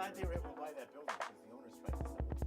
glad they were able to buy that building because the owners tried to sell it to me.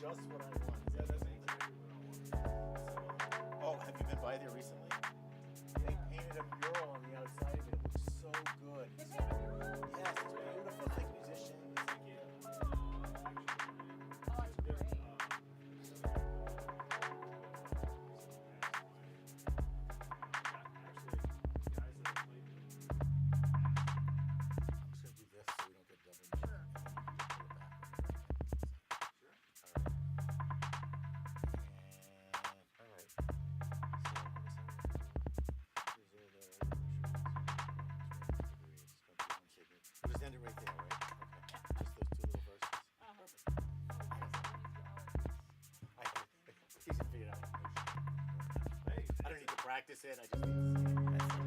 Just what I want. Yeah, that's exactly what I want. Oh, have you been by there recently? They painted a mural on the outside of it. It looks so good. They painted a mural? Yes, it's beautiful. It's like musicians. Oh, it's great. I'm just going to do this so we don't get double. Sure. We'll just end it right there, right? Okay. Just those two little verses. Perfect. It's easy to figure it out. Hey, I don't need to practice it. I just need to see it. That's it.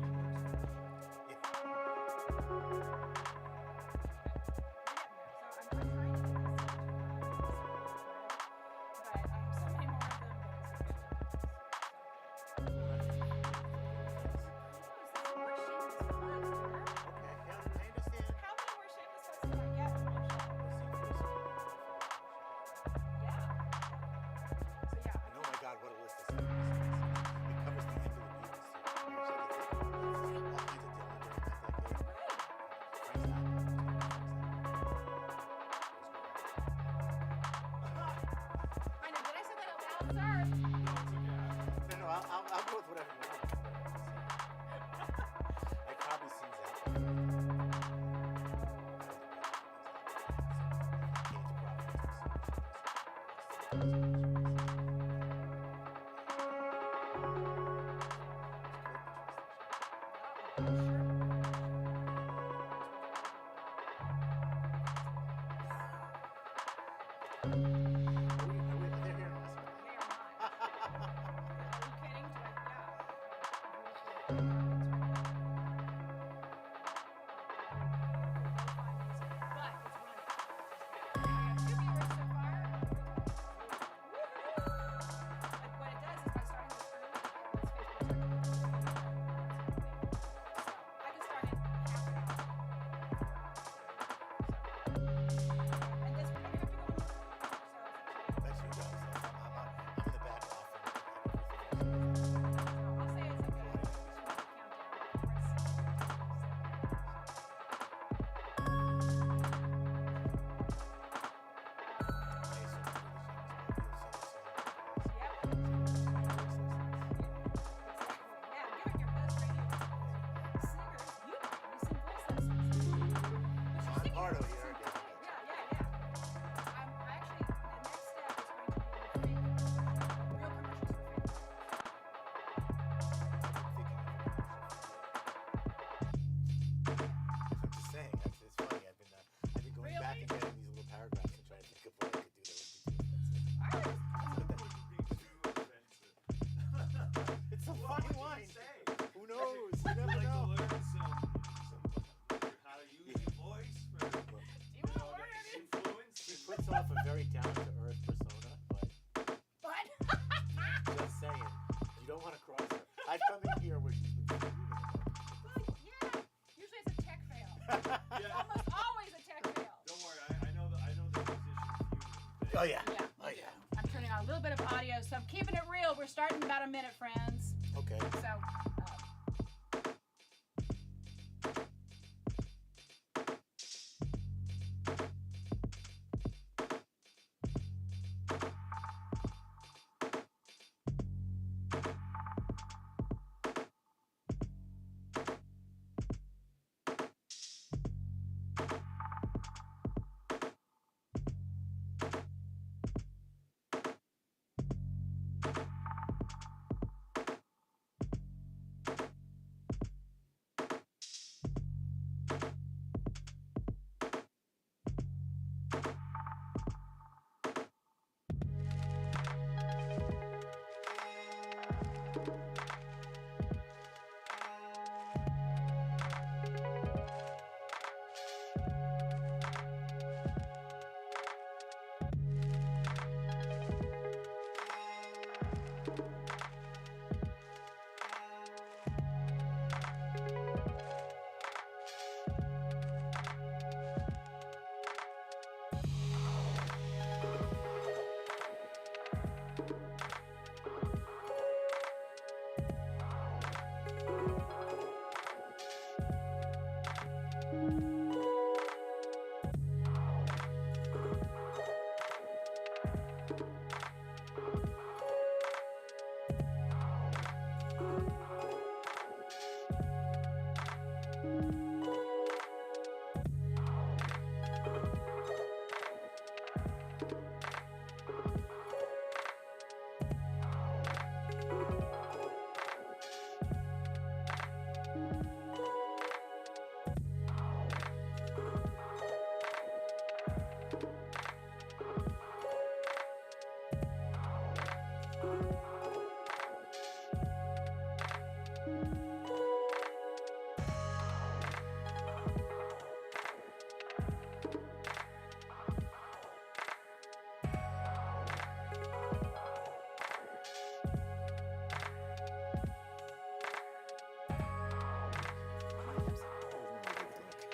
God, what a list this is. It covers the end of the Beatles. I know, did I say that out loud? Sorry. No, I'll go with whatever you want. I probably seen that. It's a fine wine. Who knows? You I'd never like to know. learn how to use your voice for Do you want to learn any? influence. He puts off a very down-to-earth persona, But just saying, you don't want to cross her. I've come in here where she's been screaming about yeah, usually it's a tech fail. Yeah. Almost always a tech fail. Don't worry, I know the musician fusion. Oh, yeah. Yeah. Oh, yeah. I'm turning on a little bit of audio, so I'm keeping it real. We're starting in about a minute, friends. Okay. So,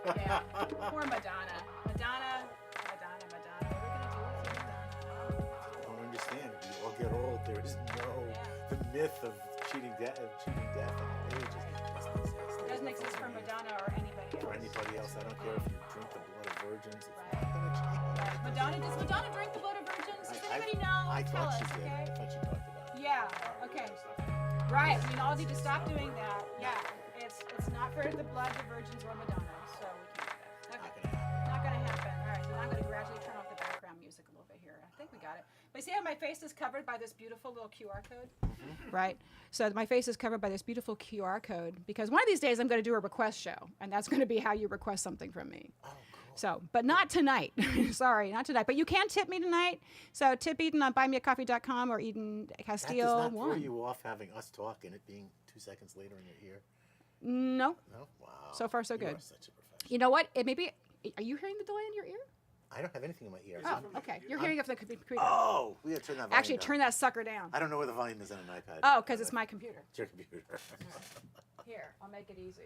yeah. Poor Madonna. Madonna. What are we going to do with you, Madonna? I don't understand. We all get old. There is the myth of cheating death and age Doesn't exist for Madonna or anybody else. For anybody else, I don't care if you drink the blood of virgins. It's Right. not gonna change. Does Madonna drink the blood of virgins? Does I anybody know? I Tell thought us, she did. okay? I thought she talked about it. Yeah, okay. Right, we all need to stop doing that. Yeah, it's not for the blood of virgins or Madonna, so we can't do that. Okay. Not gonna happen. All right, so now I'm gonna gradually turn off the background music a little bit here. I think we got it. But see how my face is covered by this beautiful little QR code? Right. So my face is covered by this beautiful QR code because one of these days I'm going to do a request show, and that's going to be how you request something from me. Oh, cool. So, but not tonight. Sorry, not tonight. But you can tip me tonight. So tip Eden on buymeacoffee.com or Eden That Castile does not throw 1. you off having us talk and it being 2 seconds later in your ear? No. No? Wow. So far, so You good. are such a professional. You know what? It may be. Are you hearing the delay in your ear? I don't have anything in my ears. Oh, okay. You're hearing it from the computer. Oh, we gotta turn that volume Actually, down. turn that sucker down. I don't know where the volume is on an iPad. Oh, because it's my computer. It's your computer. Here, I'll make it easy.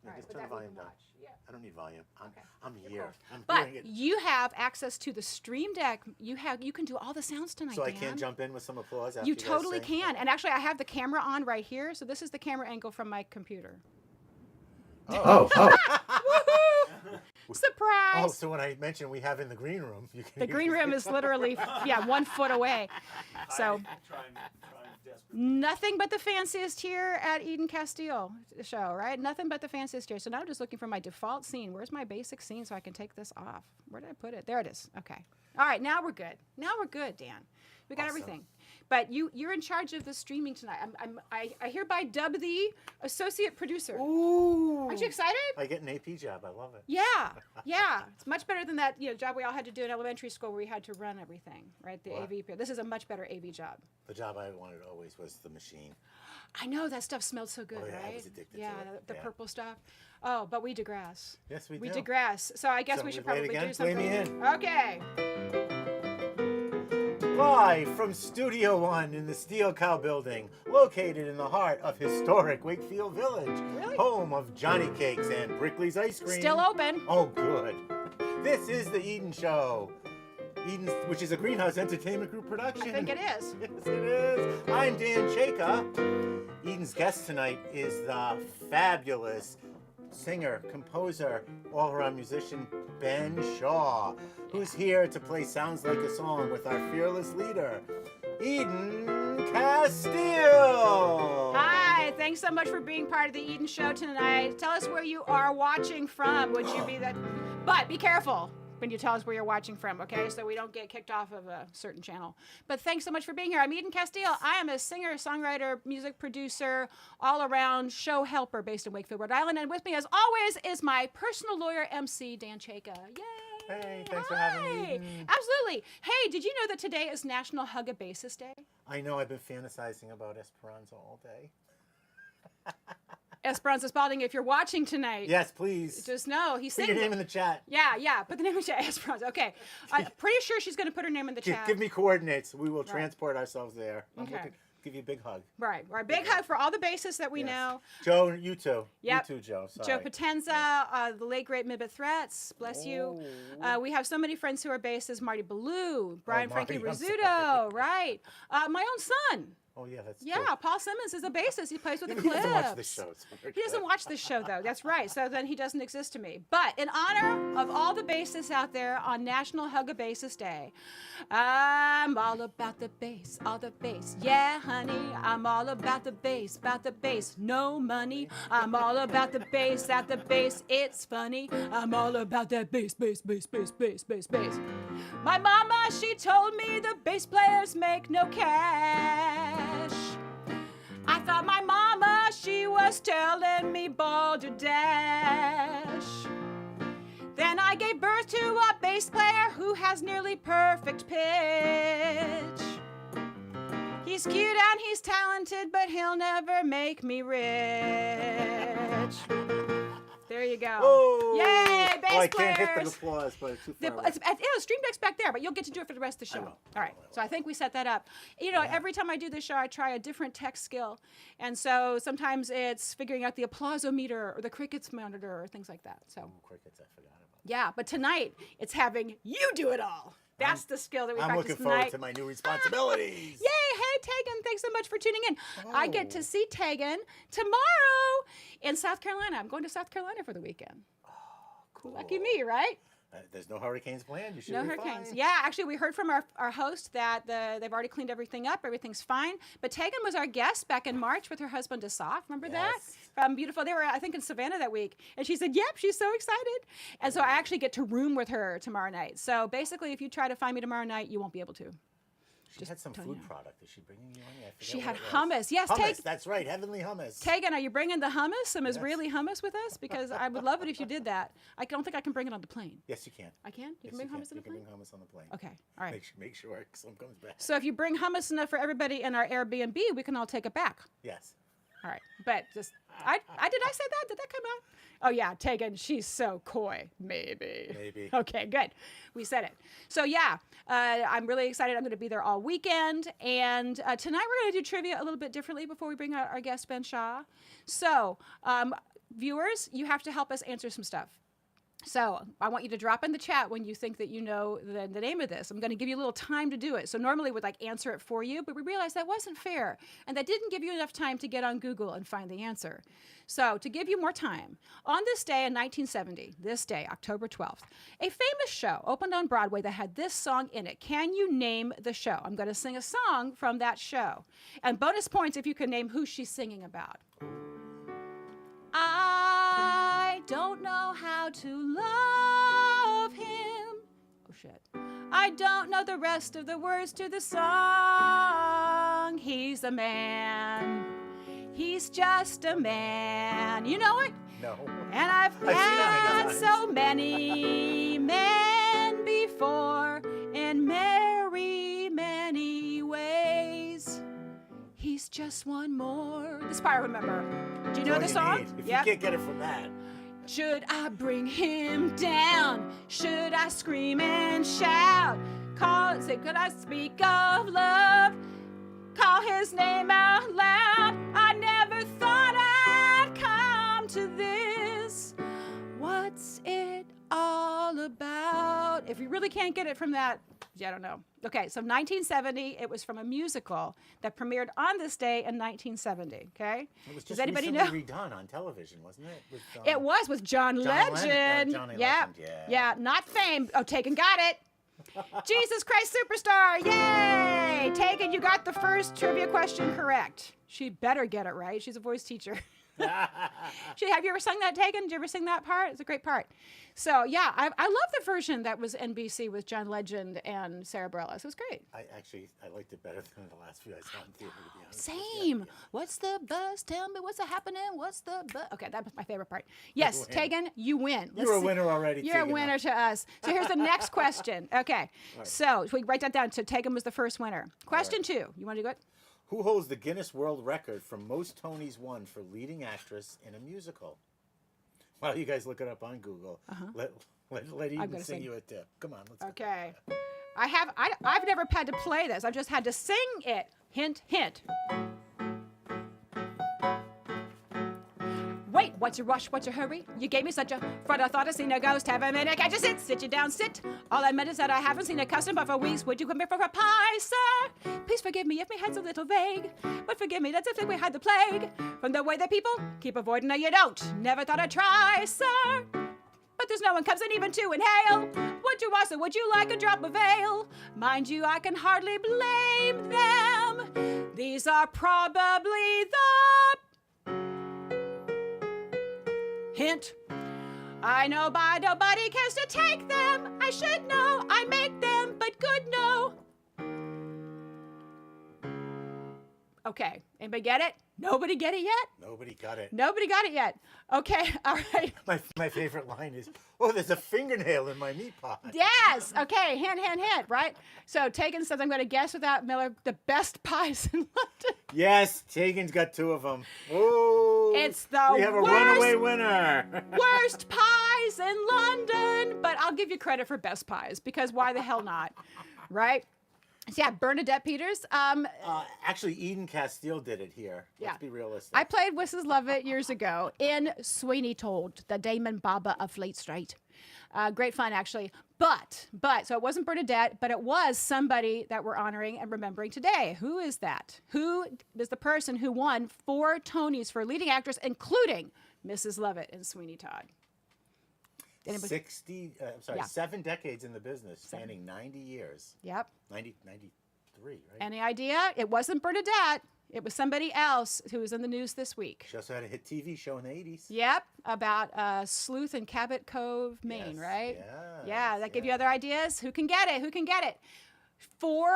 Yeah, All right, just but turn the that we volume can down. watch. Yeah. I don't need volume. Okay. I'm You're here. cool. I'm But hearing it. you have access to the Stream Deck. You can do all the sounds tonight, So I Dan. can't jump in with some applause after You guys totally sing? can. And actually, I have the camera on right here. So this is the camera angle from my computer. Oh. Surprise! Oh, so when I mentioned we have in the green room, you can The green room is literally 1 foot away. So Trying desperately. nothing but the fanciest here at Eden Castile show, right? Nothing but the fanciest here. So now I'm just looking for my default scene. Where's my basic scene so I can take this off? Where did I put it? There it is. Okay. All right, now we're good. Now we're good, Dan. We got Awesome. everything. But you're in charge of the streaming tonight. I hereby dub thee associate producer. Ooh. Aren't you excited? I get an AP job. I love it. Yeah. It's much better than that job we all had to do in elementary school where we had to run everything, right? The What? AV period. This is a much better AV job. The job I wanted always was the machine. I know that stuff smelled so good, Oh, yeah, I right? was addicted to yeah, it. the Yeah. purple stuff. Oh, but we digress. Yes, we We do. digress. So I guess So we should we play it probably again? do Play something. me in. Okay. Live from Studio One in the Steel Cow Building, located in the heart of historic Wakefield Village, Really? home of Johnny Cakes and Brickley's Ice Cream. Still open. Oh, good. This is the Eden Show. Eden, which is a Greenhouse Entertainment Group production. I think it is. Yes, it is. I'm Dan Chaika. Eden's guest tonight is the fabulous singer, composer, all-around musician Ben Shaw, who's here to play Sounds Like a Song with our fearless leader, Eden Castile. Hi, thanks so much for being part of the Eden Show tonight. Tell us where you are watching from. Would you be that? But be careful when you tell us where you're watching from, okay? So we don't get kicked off of a certain channel. But thanks so much for being here. I'm Eden Castile. I am a singer, songwriter, music producer, all-around show helper based in Wakefield, Rhode Island. And with me, as always, is my personal lawyer, Emcee, Dan Chaika. Yay! Hey, thanks for having me, Hi. Eden. Absolutely. Hey, did you know that today is National Hug a Bassist Day? I know I've been fantasizing about Esperanza all day. Esperanza Spalding, if you're watching tonight, Yes, please. just know he's Put singing. your name in the chat. Yeah. Put the name in the chat. Esperanza. Okay. I'm pretty sure she's going to put her name in the chat. Give me coordinates. We will transport ourselves there. I'm Okay. looking, give you a big hug. Right. Big hug for all the bassists that we Yes. know. Joe, you too. Yep. You too, Joe. Sorry. Joe Potenza, the late great Mibit Threats, bless you. We have so many friends who are bassists. Marty Ballou, Brian Frankie Marty, I'm Rizzuto, right? My own son. Oh, yeah, that's Yeah, true. Paul Simmons is a bassist. He plays with the He Clips. doesn't watch this show. So we're He doesn't good. watch this show, though. That's right. So then he doesn't exist to me. But in honor of all the bassists out there on National Hug a Bassist Day, I'm all about the bass, all the bass. Yeah, honey, I'm all about the bass, no money. I'm all about the bass, at the bass, it's funny. I'm all about that bass. My mama, she told me the bass players make no cash. I thought my mama, she was telling me balderdash. Then I gave birth to a bass player who has nearly perfect pitch. He's cute and he's talented, but he'll never make me rich. There you go. Whoa. Yay, bass Oh, I players. can't hit the applause, but it's too far away. It's Stream Deck's back there, but you'll get to do it for the rest of the show. will. All right. So I think we set that up. You know, every time I do this show, I try a different tech skill. And so sometimes it's figuring out the applausometer or the crickets monitor or things like that. So, Crickets, I forgot about. yeah. But tonight, it's having you do it all. That's the skill that we I'm practice looking tonight. forward to my new responsibilities. Yay! Hey, Tegan, thanks so much for tuning in. I get to Oh. see Tegan tomorrow in South Carolina. I'm going to South Carolina for the weekend. Cool. Lucky me, right? There's no hurricanes planned. You should No be hurricanes. fine. Yeah, actually, we heard from our host that they've already cleaned everything up. Everything's fine. But Tegan was our guest back in March with her husband Asaf. Remember that? Yes. From beautiful. They were, I think, in Savannah that week. And she said, yep, she's so excited. And so I actually get to room with her tomorrow night. So basically, if you try to find me tomorrow night, you won't be able to. She had some tell food you. product. Is she bringing you any? I forget She what had it was. hummus. Yes, Hummus. That's right. Heavenly hummus. Tegan, are you bringing the hummus, some Yes. Israeli hummus with us? Because I would love it if you did that. I don't think I can bring it on the plane. Yes, you can. I can? You Yes, can bring you hummus on You the can plane? bring hummus on the plane. Okay, all right. Make sure some comes back. So if you bring hummus enough for everybody in our Airbnb, we can all take it back. Yes. All right, but just did I say that? Did that come out? Oh yeah, Tegan, she's so coy. Maybe. Maybe. Okay, good. We said it. So yeah, I'm really excited. I'm going to be there all weekend, and tonight we're going to do trivia a little bit differently before we bring out our guest Ben Shaw. So viewers, you have to help us answer some stuff. So I want you to drop in the chat when you think that you know the name of this. I'm going to give you a little time to do it. So normally we'd like answer it for you, but we realized that wasn't fair. And that didn't give you enough time to get on Google and find the answer. So to give you more time, on this day in 1970, this day, October 12th, a famous show opened on Broadway that had this song in it. Can you name the show? I'm going to sing a song from that show. And bonus points if you can name who she's singing about. I don't know how to love him. Oh, shit. I don't know the rest of the words to the song. song. He's a man. He's just a man. You know it? No. And I've seen it many had times. so many men before in many ways. He's just one more. This part I remember. Do you know All the you song? need. If Yep. you can't get it from that. Should I bring him down? Should I scream and shout? Could I speak of love? Call his name out loud. I never thought I'd come to this. What's it all about? If you really can't get it from that, I don't know. Okay, so 1970, it was from a musical that premiered on this day in 1970, okay? It was Does just anybody know? recently redone on television, wasn't it? With, It was with John Legend. Johnny Yeah. Legend, yeah. Yeah, not Fame. Oh, Taken got it. Jesus Christ Superstar. Yay! Taken, you got the first trivia question correct. She better get it right. She's a voice teacher. Have you ever sung that, Taken? Did you ever sing that part? It's a great part. So, yeah, I love the version that was NBC with John Legend and Sarah Bareilles. It was great. I liked it better than the last few I saw in theater, to be honest. Same. What's the buzz? Tell me what's happening. What's the buzz? Okay, that was my favorite part. Yes, win. Tegan, you win. You're a winner already, You're a Tegan. winner to us. So here's the next question. Okay, so we write that down. So Tegan was the first winner. Question 2. You want to do it? Who holds the Guinness World Record for most Tonys won for leading actress in a musical? While you guys look it up on Google, let Eden gonna sing sing. you a tip. Come on, let's go. Okay. I've never had to play this. I've just had to sing it. Hint, hint. Wait, what's your rush? What's your hurry? You gave me such a fright, I thought I seen a ghost. Have a minute, can't you sit? Sit you down, sit. All I meant is that I haven't seen a customer for weeks. Would you come here for a pie, sir? Please forgive me if my head's a little vague. But forgive me, that's if we had the plague. From the way that people keep avoiding, no, you don't. Never thought I'd try, sir. But there's no one comes in even to inhale. Would you also, would you like a drop of ale? Mind you, I can hardly blame them. These are probably the hint. I know by nobody cares to take them. I should know, I make them, but good no. Okay, anybody get it? Nobody get it yet? Nobody got it. Nobody got it yet. Okay, all right. My favorite line is, "Oh, there's a fingernail in my meat pot." Yes. Okay. Hint, hint, hint. Right. So Tegan says, "I'm going to guess without Miller the best pies in London." Yes, Tegan's got 2 of them. Oh, It's the we have a worst- runaway winner. Worst pies in London. But I'll give you credit for best pies because why the hell not? Right. So yeah, Bernadette Peters. Actually, Eden Castile did it here. Yeah. Let's be realistic. I played Mrs. Lovett years ago in Sweeney Todd, the Damon Baba of Fleet Street. Great fun, actually. But, so it wasn't Bernadette, but it was somebody that we're honoring and remembering today. Who is that? Who is the person who won 4 Tonys for leading actress, including Mrs. Lovett in Sweeney Todd? Anybody? 7 decades in the business, spanning 90 years. Yep. 93, right? Any idea? It wasn't Bernadette. It was somebody else who was in the news this week. She also had a hit TV show in the 80s. Yep, about sleuth in Cabot Cove, Maine, Yes, right? yes, Yeah, that give you yes. other ideas? Who can get it? Who can get it? Four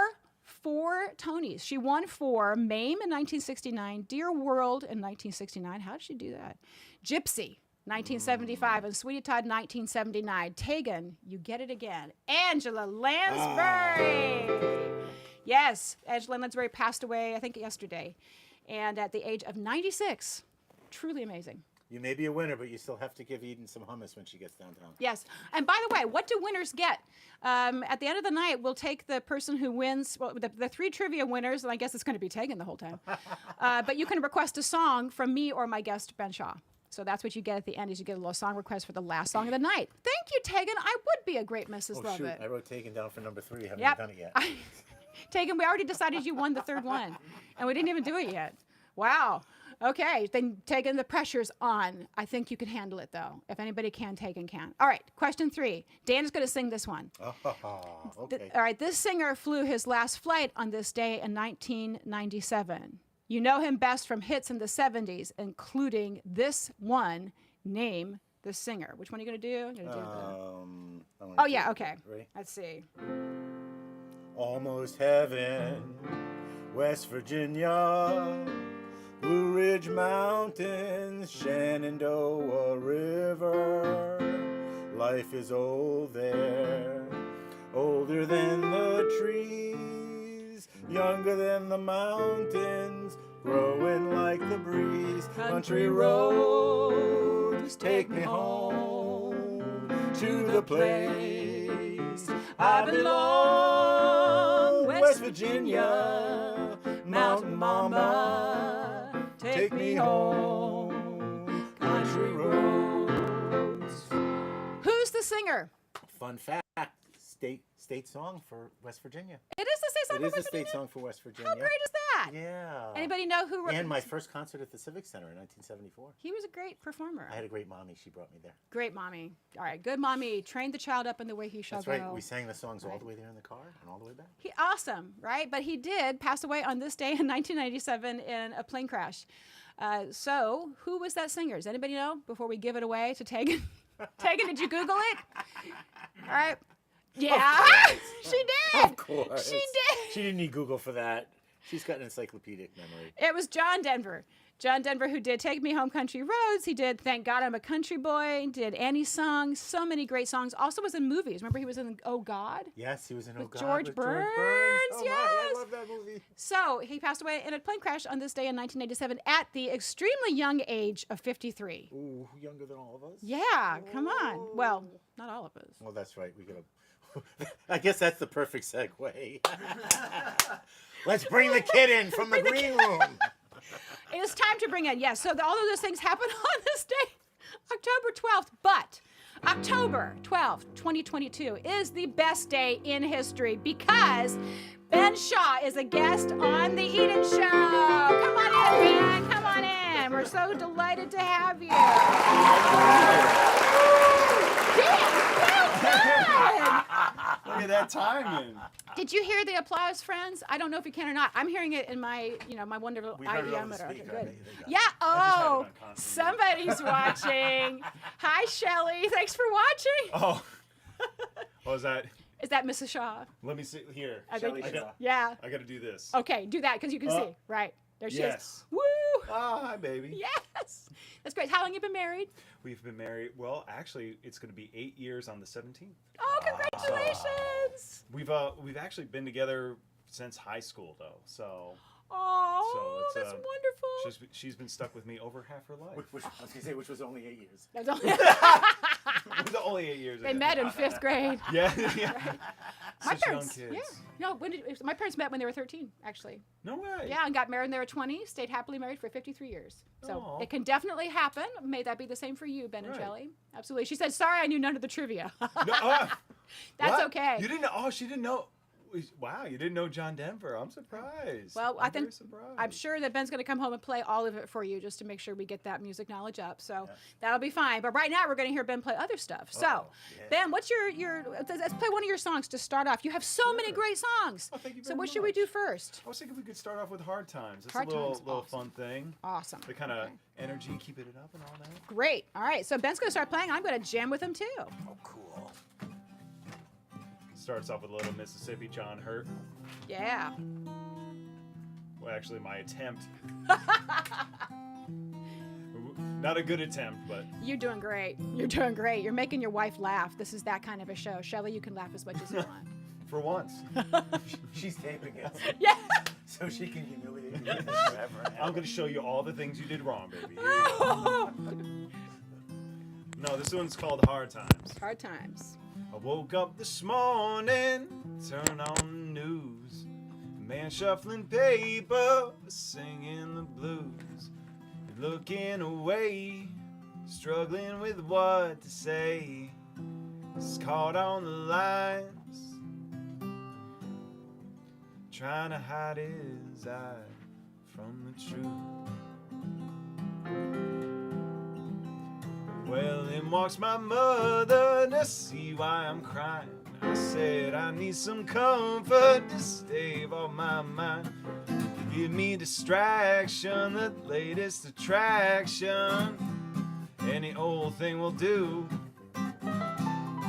Tonys. She won 4. Mame in 1969. Dear World in 1969. How did she do that? Gypsy, 1975. And Sweetie Todd, 1979. Tegan, you get it again. Angela Lansbury. Yes, Angela Lansbury passed away, I think, yesterday. And at the age of 96. Truly amazing. You may be a winner, but you still have to give Eden some hummus when she gets downtown. Yes. And by the way, what do winners get? At the end of the night, we'll take the person who wins, well, the 3 trivia winners, and I guess it's going to be Tegan the whole time. But you can request a song from me or my guest, Ben Shaw. So that's what you get at the end, is you get a little song request for the last song of the night. Thank you, Tegan. I would be a great Mrs. Oh, shoot. Lovett. I wrote Tegan down for number 3. I haven't Yep. done it yet. Tegan, we already decided you won the 3rd one, and we didn't even do it yet. Wow. Okay, then Tegan, the pressure's on. I think you can handle it, though. If anybody can, Tegan can. All right, question 3. Dan is going to sing this one. Okay. All right, this singer flew his last flight on this day in 1997. You know him best from hits in the 70s, including this one. Name the singer. Which one are you going to do? You're gonna do Oh yeah, okay. Ready? Let's see. Almost heaven, West Virginia, Blue Ridge Mountains, Shenandoah River. Life is old there, older than the trees, younger than the mountains, growing like the breeze. Country roads take me home to the place I belong. West Virginia, Mountain Mama, take me home. Country roads. Who's the singer? Fun fact, state song for West Virginia. It is the state song It for is the West state Virginia? song for West Virginia. How great is that? Yeah. Anybody know who wrote? And my first concert at the Civic Center in 1974. He was a great performer. I had a great mommy. She brought me there. Great mommy. All right, good mommy. Trained the child up in the way he shall That's go. right. We sang the songs all the way there in the car and all the way back. He awesome, right? But he did pass away on this day in 1997 in a plane crash. So who was that singer? Does anybody know? Before we give it away to Tegan. Tegan, did you Google it? All right. Yeah, she did. Of course. She did. She didn't need Google for that. She's got an encyclopedic memory. It was John Denver. John Denver, who did Take Me Home Country Roads. He did Thank God I'm a Country Boy, did Annie's Song, so many great songs. Also was in movies. Remember he was in Oh God? Yes, he was in Oh God George with Burns, Oh, my, yes. I love that movie. So he passed away in a plane crash on this day in 1987 at the extremely young age of 53. Ooh, younger than all of us? Yeah, come on. Well, not all of us. Well, that's right. We gotta. I guess that's the perfect segue. Let's bring the kid in from the green room. It is time to bring in, yes. So all of those things happen on this day, October 12th. But October 12th, 2022 is the best day in history because Ben Shaw is a guest on The Eden Show. Come on in, Ben. Come on in. We're so delighted to have you. Look at that timing. Did you hear the applause, friends? I don't know if you can or not. I'm hearing it in my, my wonderful We heard it IBM over the motor. Okay, speaker. good. There you go. Yeah. just had it Oh, on constant. somebody's watching. Hi, Shelly. Thanks for watching. Oh. Oh, is that? Is that Mrs. Shaw? Let me see here. I think- Shelley Shaw. Yeah. I got to do this. Okay, do that because you can Oh. see. Right. There she is. Yes. Woo. Ah, hi, baby. Yes. That's great. How long you been married? We've been married. Well, actually, it's going to be 8 years on the 17th. Oh, congratulations. We've actually been together since high school, though. So Oh, it's, that's wonderful. she's been stuck with me over half her life. Which, I was gonna say, which was only 8 years. That's all- It was only 8 years They ago. met in 5th grade. Yeah. Yeah. My Such parents, young kids. yeah. No, my parents met when they were 13, actually. No way. Yeah, and got married when they were 20, stayed happily married for 53 years. So Aw. it can definitely happen. May that be the same for you, Ben and Right. Shelley. Absolutely. She said, sorry, I knew none of the trivia. No, That's what? okay. You didn't know? Oh, she didn't know. Wow, you didn't know John Denver. I'm surprised. Well, I'm I think very surprised. I'm sure that Ben's going to come home and play all of it for you just to make sure we get that music knowledge up. So that'll be fine. But right now we're going to hear Ben play other stuff. So, Yeah. Ben, what's your let's play one of your songs to start off. You have so many Sure. great songs. Oh, thank you So very what should we much. do first? I was thinking we could start off with Hard Times. It's Hard a little, Times, little awesome. fun thing. Awesome. The kind of Okay. energy, keep it up and all that. Great. All right. So Ben's going to start playing. I'm going to jam with him too. Oh, cool. Starts off with a little Mississippi John Hurt. Yeah. Well, actually, my attempt. Not a good attempt, but You're doing great. You're doing great. You're making your wife laugh. This is that kind of a show. Shelley, you can laugh as much as you want. for once. She's taping it. Yeah. So she can humiliate you with it forever. and I'm ever. going to show you all the things you did wrong, baby. Here you go. No, this one's called Hard Times. Hard times. I woke up this morning, turned on the news. A man shuffling paper, singing the blues. Looking away, struggling with what to say. He's caught on the lines, trying to hide his eye from the truth. Well, in walks my mother to see why I'm crying. I said I need some comfort to stave off my mind. Give me distraction, the latest attraction. Any old thing will do.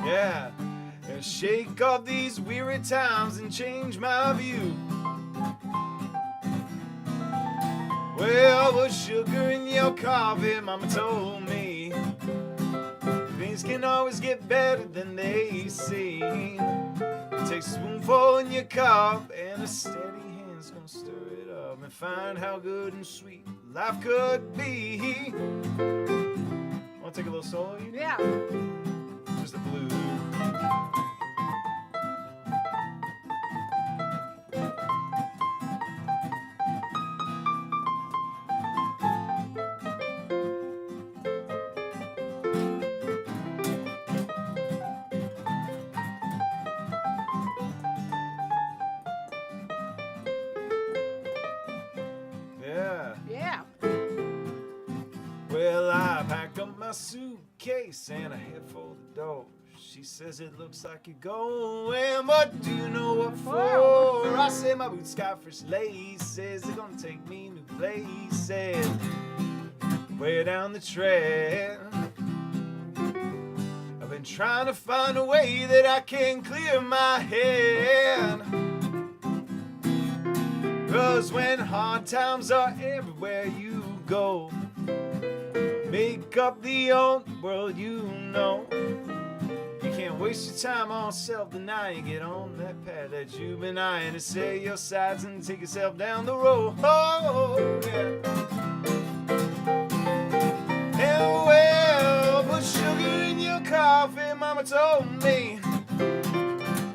Yeah, and shake off these weary times and change my view. Well, put sugar in your coffee, mama told me. Things can always get better than they seem. Take a spoonful in your cup, and a steady hand's gonna stir it up and find how good and sweet life could be. Wanna take a little solo? You? Yeah. Just the blues. Yeah. Yeah. Well, I pack up my suitcase and I head for the door. She says it looks like you're going, but do you know what for? I say my boots got fresh laces, they're gonna take me new places. Way down the trail, I've been trying to find a way that I can clear my head. 'Cause when hard times are everywhere you go, make up the old world you know. You can't waste your time on self-denying. Get on that path that you've been eyeing and say your sides and take yourself down the road. Oh, yeah. And well, put sugar in your coffee, mama told me.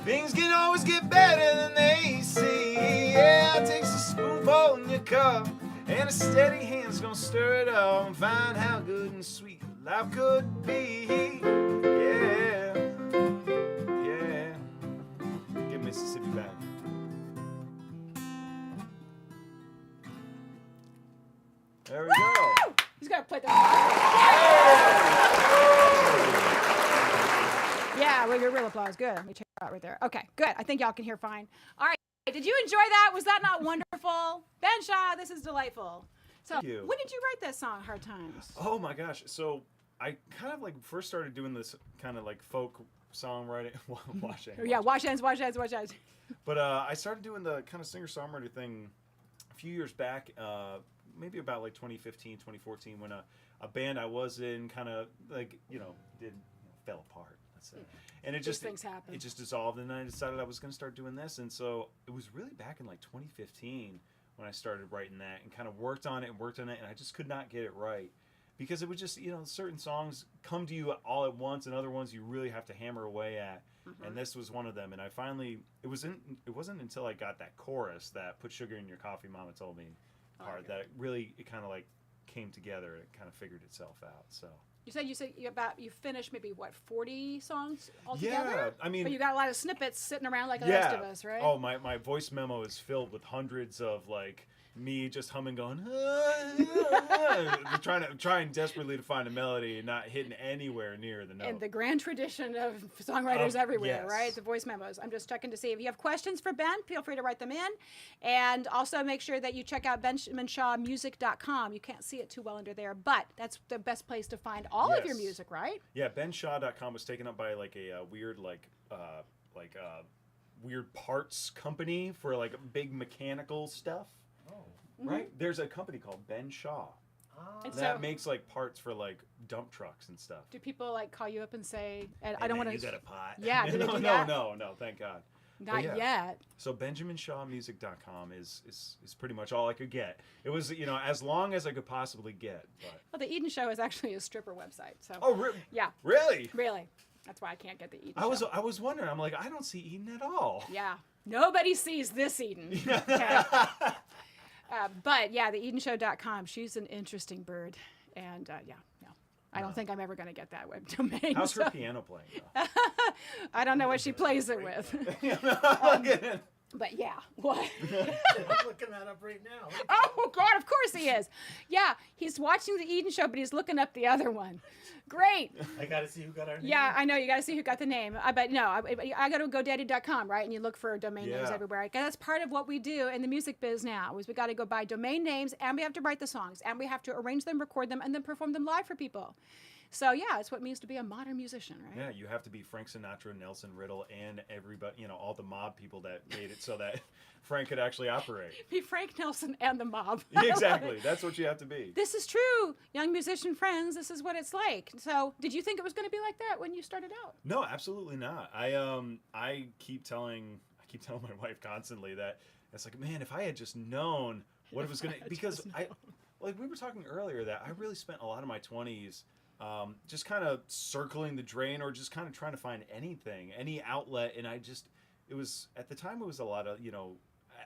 Things can always get better than they seem. Yeah, take a spoonful in your cup, and a steady hand's gonna stir it up and find how good and sweet life could be. Yeah, yeah. Get Mississippi back. There we go. He's gonna play the. Yeah, well, your real applause. Good. We check it out right there. Okay, good. I think y'all can hear fine. All right. Did you enjoy that? Was that not wonderful? Ben Shaw, this is delightful. So, Thank you. when did you write that song, Hard Times? Oh my gosh. So I kind of like first started doing this kind of like folk songwriting. Wash hands. But I started doing the kind of singer-songwriter thing a few years back, maybe about like 2015, 2014, when a band I was in kind of like, fell apart. Let's say. And it just things happen. It just dissolved, and then I decided I was going to start doing this. And so it was really back in like 2015 when I started writing that and kind of worked on it, and I just could not get it right. Because it was just, certain songs come to you all at once, and other ones you really have to hammer away at. Mm-hmm. And this was one of them. And I finally, it wasn't until I got that chorus, that "Put sugar in your coffee, mama told me" part, that it kind of like came together. It kind of figured itself out. So You said you finished maybe 40 songs altogether? Yeah, I mean, but you got a lot of snippets sitting around like the rest of us, right? Oh, my voice memo is filled with hundreds of like me just humming, going, trying desperately to find a melody and not hitting anywhere near the note. And the grand tradition of songwriters everywhere, yes. right? The voice memos. I'm just checking to see if you have questions for Ben. Feel free to write them in, and also make sure that you check out benjaminshawmusic.com. You can't see it too well under there, but that's the best place to find all of your music, right? Yeah, benshaw.com was taken up by like a weird weird parts company for like big mechanical stuff. Right? There's a company called Ben Shaw that makes like parts for like dump trucks and stuff. Do people like call you up and say, "I don't want to"? You got a pot? Yeah. Do they do no, that? no. Thank God. Not yet. So benjaminshawmusic.com is pretty much all I could get. It was as long as I could possibly get. But. Well, the Eden Show is actually a stripper website. So. Oh, yeah. Really? Really. That's why I can't get the Eden Show. I was wondering. I'm like, I don't see Eden at all. Yeah. Nobody sees this Eden. Okay. But yeah, the edenshow.com. She's an interesting bird, and I don't think I'm ever going to get that web domain. How's her piano playing? I don't know what she plays it with. But yeah, what? I'm looking that up right now. Oh God, of course he is. Yeah, he's watching the Eden Show, but he's looking up the other one. Great. I got to see who got our name. Yeah, I know. You got to see who got the name. But no, I go to GoDaddy.com, right? And you look for domain names everywhere. That's part of what we do in the music biz now, is we got to go buy domain names, and we have to write the songs, and we have to arrange them, record them, and then perform them live for people. So yeah, it's what it means to be a modern musician, right? Yeah, you have to be Frank Sinatra, Nelson Riddle, and everybody, all the mob people that made it so that Frank could actually operate. Be Frank Nelson and the mob. Exactly. That's what you have to be. This is true, young musician friends. This is what it's like. So, did you think it was going to be like that when you started out? No, absolutely not. I keep telling my wife constantly that it's like, man, if I had just known what it was going to, because like we were talking earlier, that I really spent a lot of my 20s just kind of circling the drain, or just kind of trying to find anything, any outlet. And it was, at the time, it was a lot of,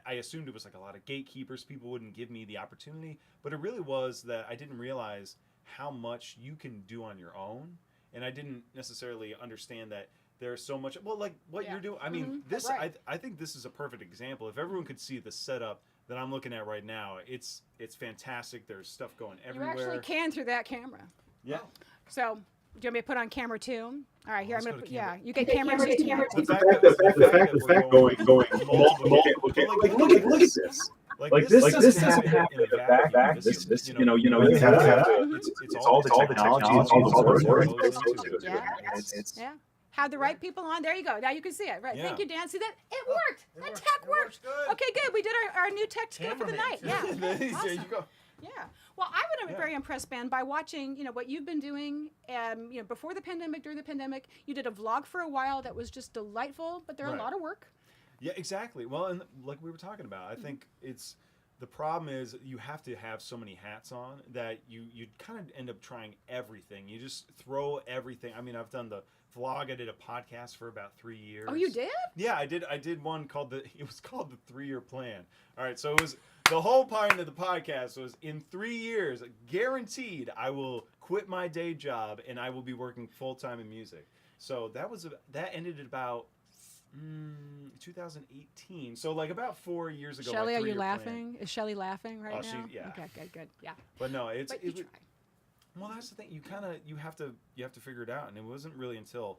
I assumed it was like a lot of gatekeepers. People wouldn't give me the opportunity, but it really was that I didn't realize how much you can do on your own. And I didn't necessarily understand that there's so much, well, like what you're doing. I mean, this, right. I think this is a perfect example. If everyone could see the setup that I'm looking at right now, it's fantastic. There's stuff going everywhere. You actually can through that camera. Yeah. So, do you want me to put on camera 2? All right, here Let's I'm go going to to put, camera. you get camera 2. The fact going multiple, look at this. Like this doesn't happen in a vacuum. This you have to. It's all the technology. It's all the work that goes into it. Yeah. Have the right people on. There you go. Now you can see it. Right. Yeah. Thank you, Dan. See that? It worked. That tech worked. Good. Okay, good. We did our new tech skill for the night. Cameraman, Yeah. There you Awesome. go. Yeah. Well, I've been very impressed, Ben, by watching, what you've been doing, before the pandemic, during the pandemic. You did a vlog for a while that was just delightful, but they're a lot of work. Yeah, exactly. Well, and like we were talking about, I think the problem is you have to have so many hats on that you kind of end up trying everything. You just throw everything. I mean, I've done the vlog. I did a podcast for about 3 years. Oh, you did? Yeah, I did one it was called the 3-year plan. All right, so it was, the whole point of the podcast was, in 3 years, guaranteed, I will quit my day job and I will be working full-time in music. So that ended at about 2018. So like about 4 years ago. Shelly, my are you 3-year laughing? plan. Is Shelly laughing right now? Yeah. Okay, good. Yeah. But no, But you try. well, that's the thing. You have to figure it out, and it wasn't really until,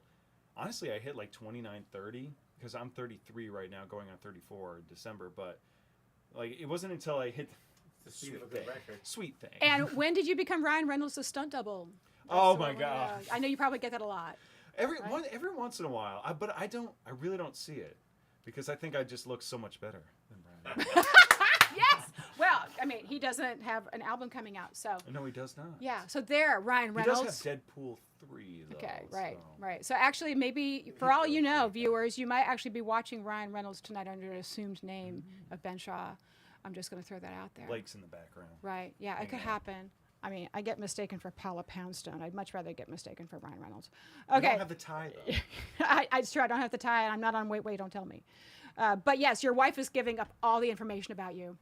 honestly, I hit like 29, 30, because I'm 33 right now, going on 34 in December. But like, it wasn't until I hit The speed of a good record. Sweet thing. And when did you become Ryan Reynolds, the stunt double? Oh That's my the God! one, I know you probably get that a lot. Every once in a while, but I really don't see it, because I think I just look so much better than Brian. Yes. Well, I mean, he doesn't have an album coming out, so. No, he does not. Yeah. So there, Ryan Reynolds. He does have Deadpool 3, though. Okay, right, so. right. So actually, maybe for all you know, viewers, you might actually be watching Ryan Reynolds tonight under an assumed name of Ben Shaw. I'm just going to throw that out there. Blake's in the background. Right. Yeah, it could Hanging out. happen. I mean, I get mistaken for Paula Poundstone. I'd much rather get mistaken for Ryan Reynolds. You Okay. don't have the tie, though. It's true. I don't have the tie, and I'm not on Wait, Don't Tell Me. But yes, your wife is giving up all the information about you.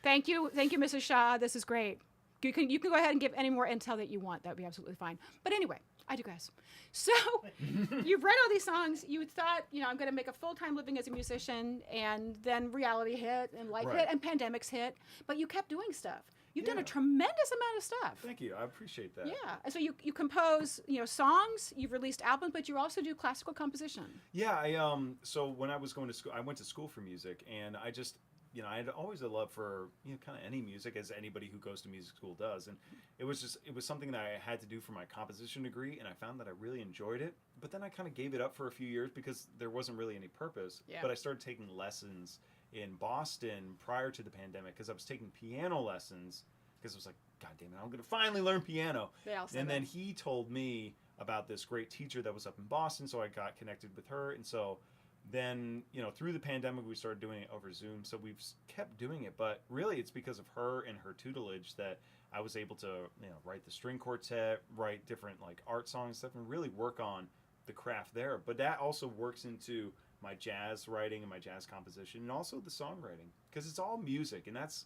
Thank you, Mrs. Shaw. This is great. You can go ahead and give any more intel that you want. That would be absolutely fine. But anyway, I digress. So you've read all these songs. You thought, I'm going to make a full-time living as a musician, and then reality hit, and life hit, and pandemics hit. But you kept doing stuff. You've done a tremendous amount of stuff. Thank you. I appreciate that. Yeah. And so you compose, songs. You've released albums, but you also do classical composition. Yeah. So when I was going to school, I went to school for music, and I just, I had always a love for, kind of any music, as anybody who goes to music school does. And it was something that I had to do for my composition degree, and I found that I really enjoyed it. But then I kind of gave it up for a few years because there wasn't really any purpose. Yeah. But I started taking lessons in Boston prior to the pandemic, because I was taking piano lessons, because I was like, God damn it, I'm going to finally learn piano. And then he told me about this great teacher that was up in Boston, so I got connected with her. And so then, through the pandemic, we started doing it over Zoom. So we've kept doing it, but really it's because of her and her tutelage that I was able to, write the string quartet, write different like art songs and stuff, and really work on the craft there. But that also works into my jazz writing and my jazz composition, and also the songwriting, because it's all music. And that's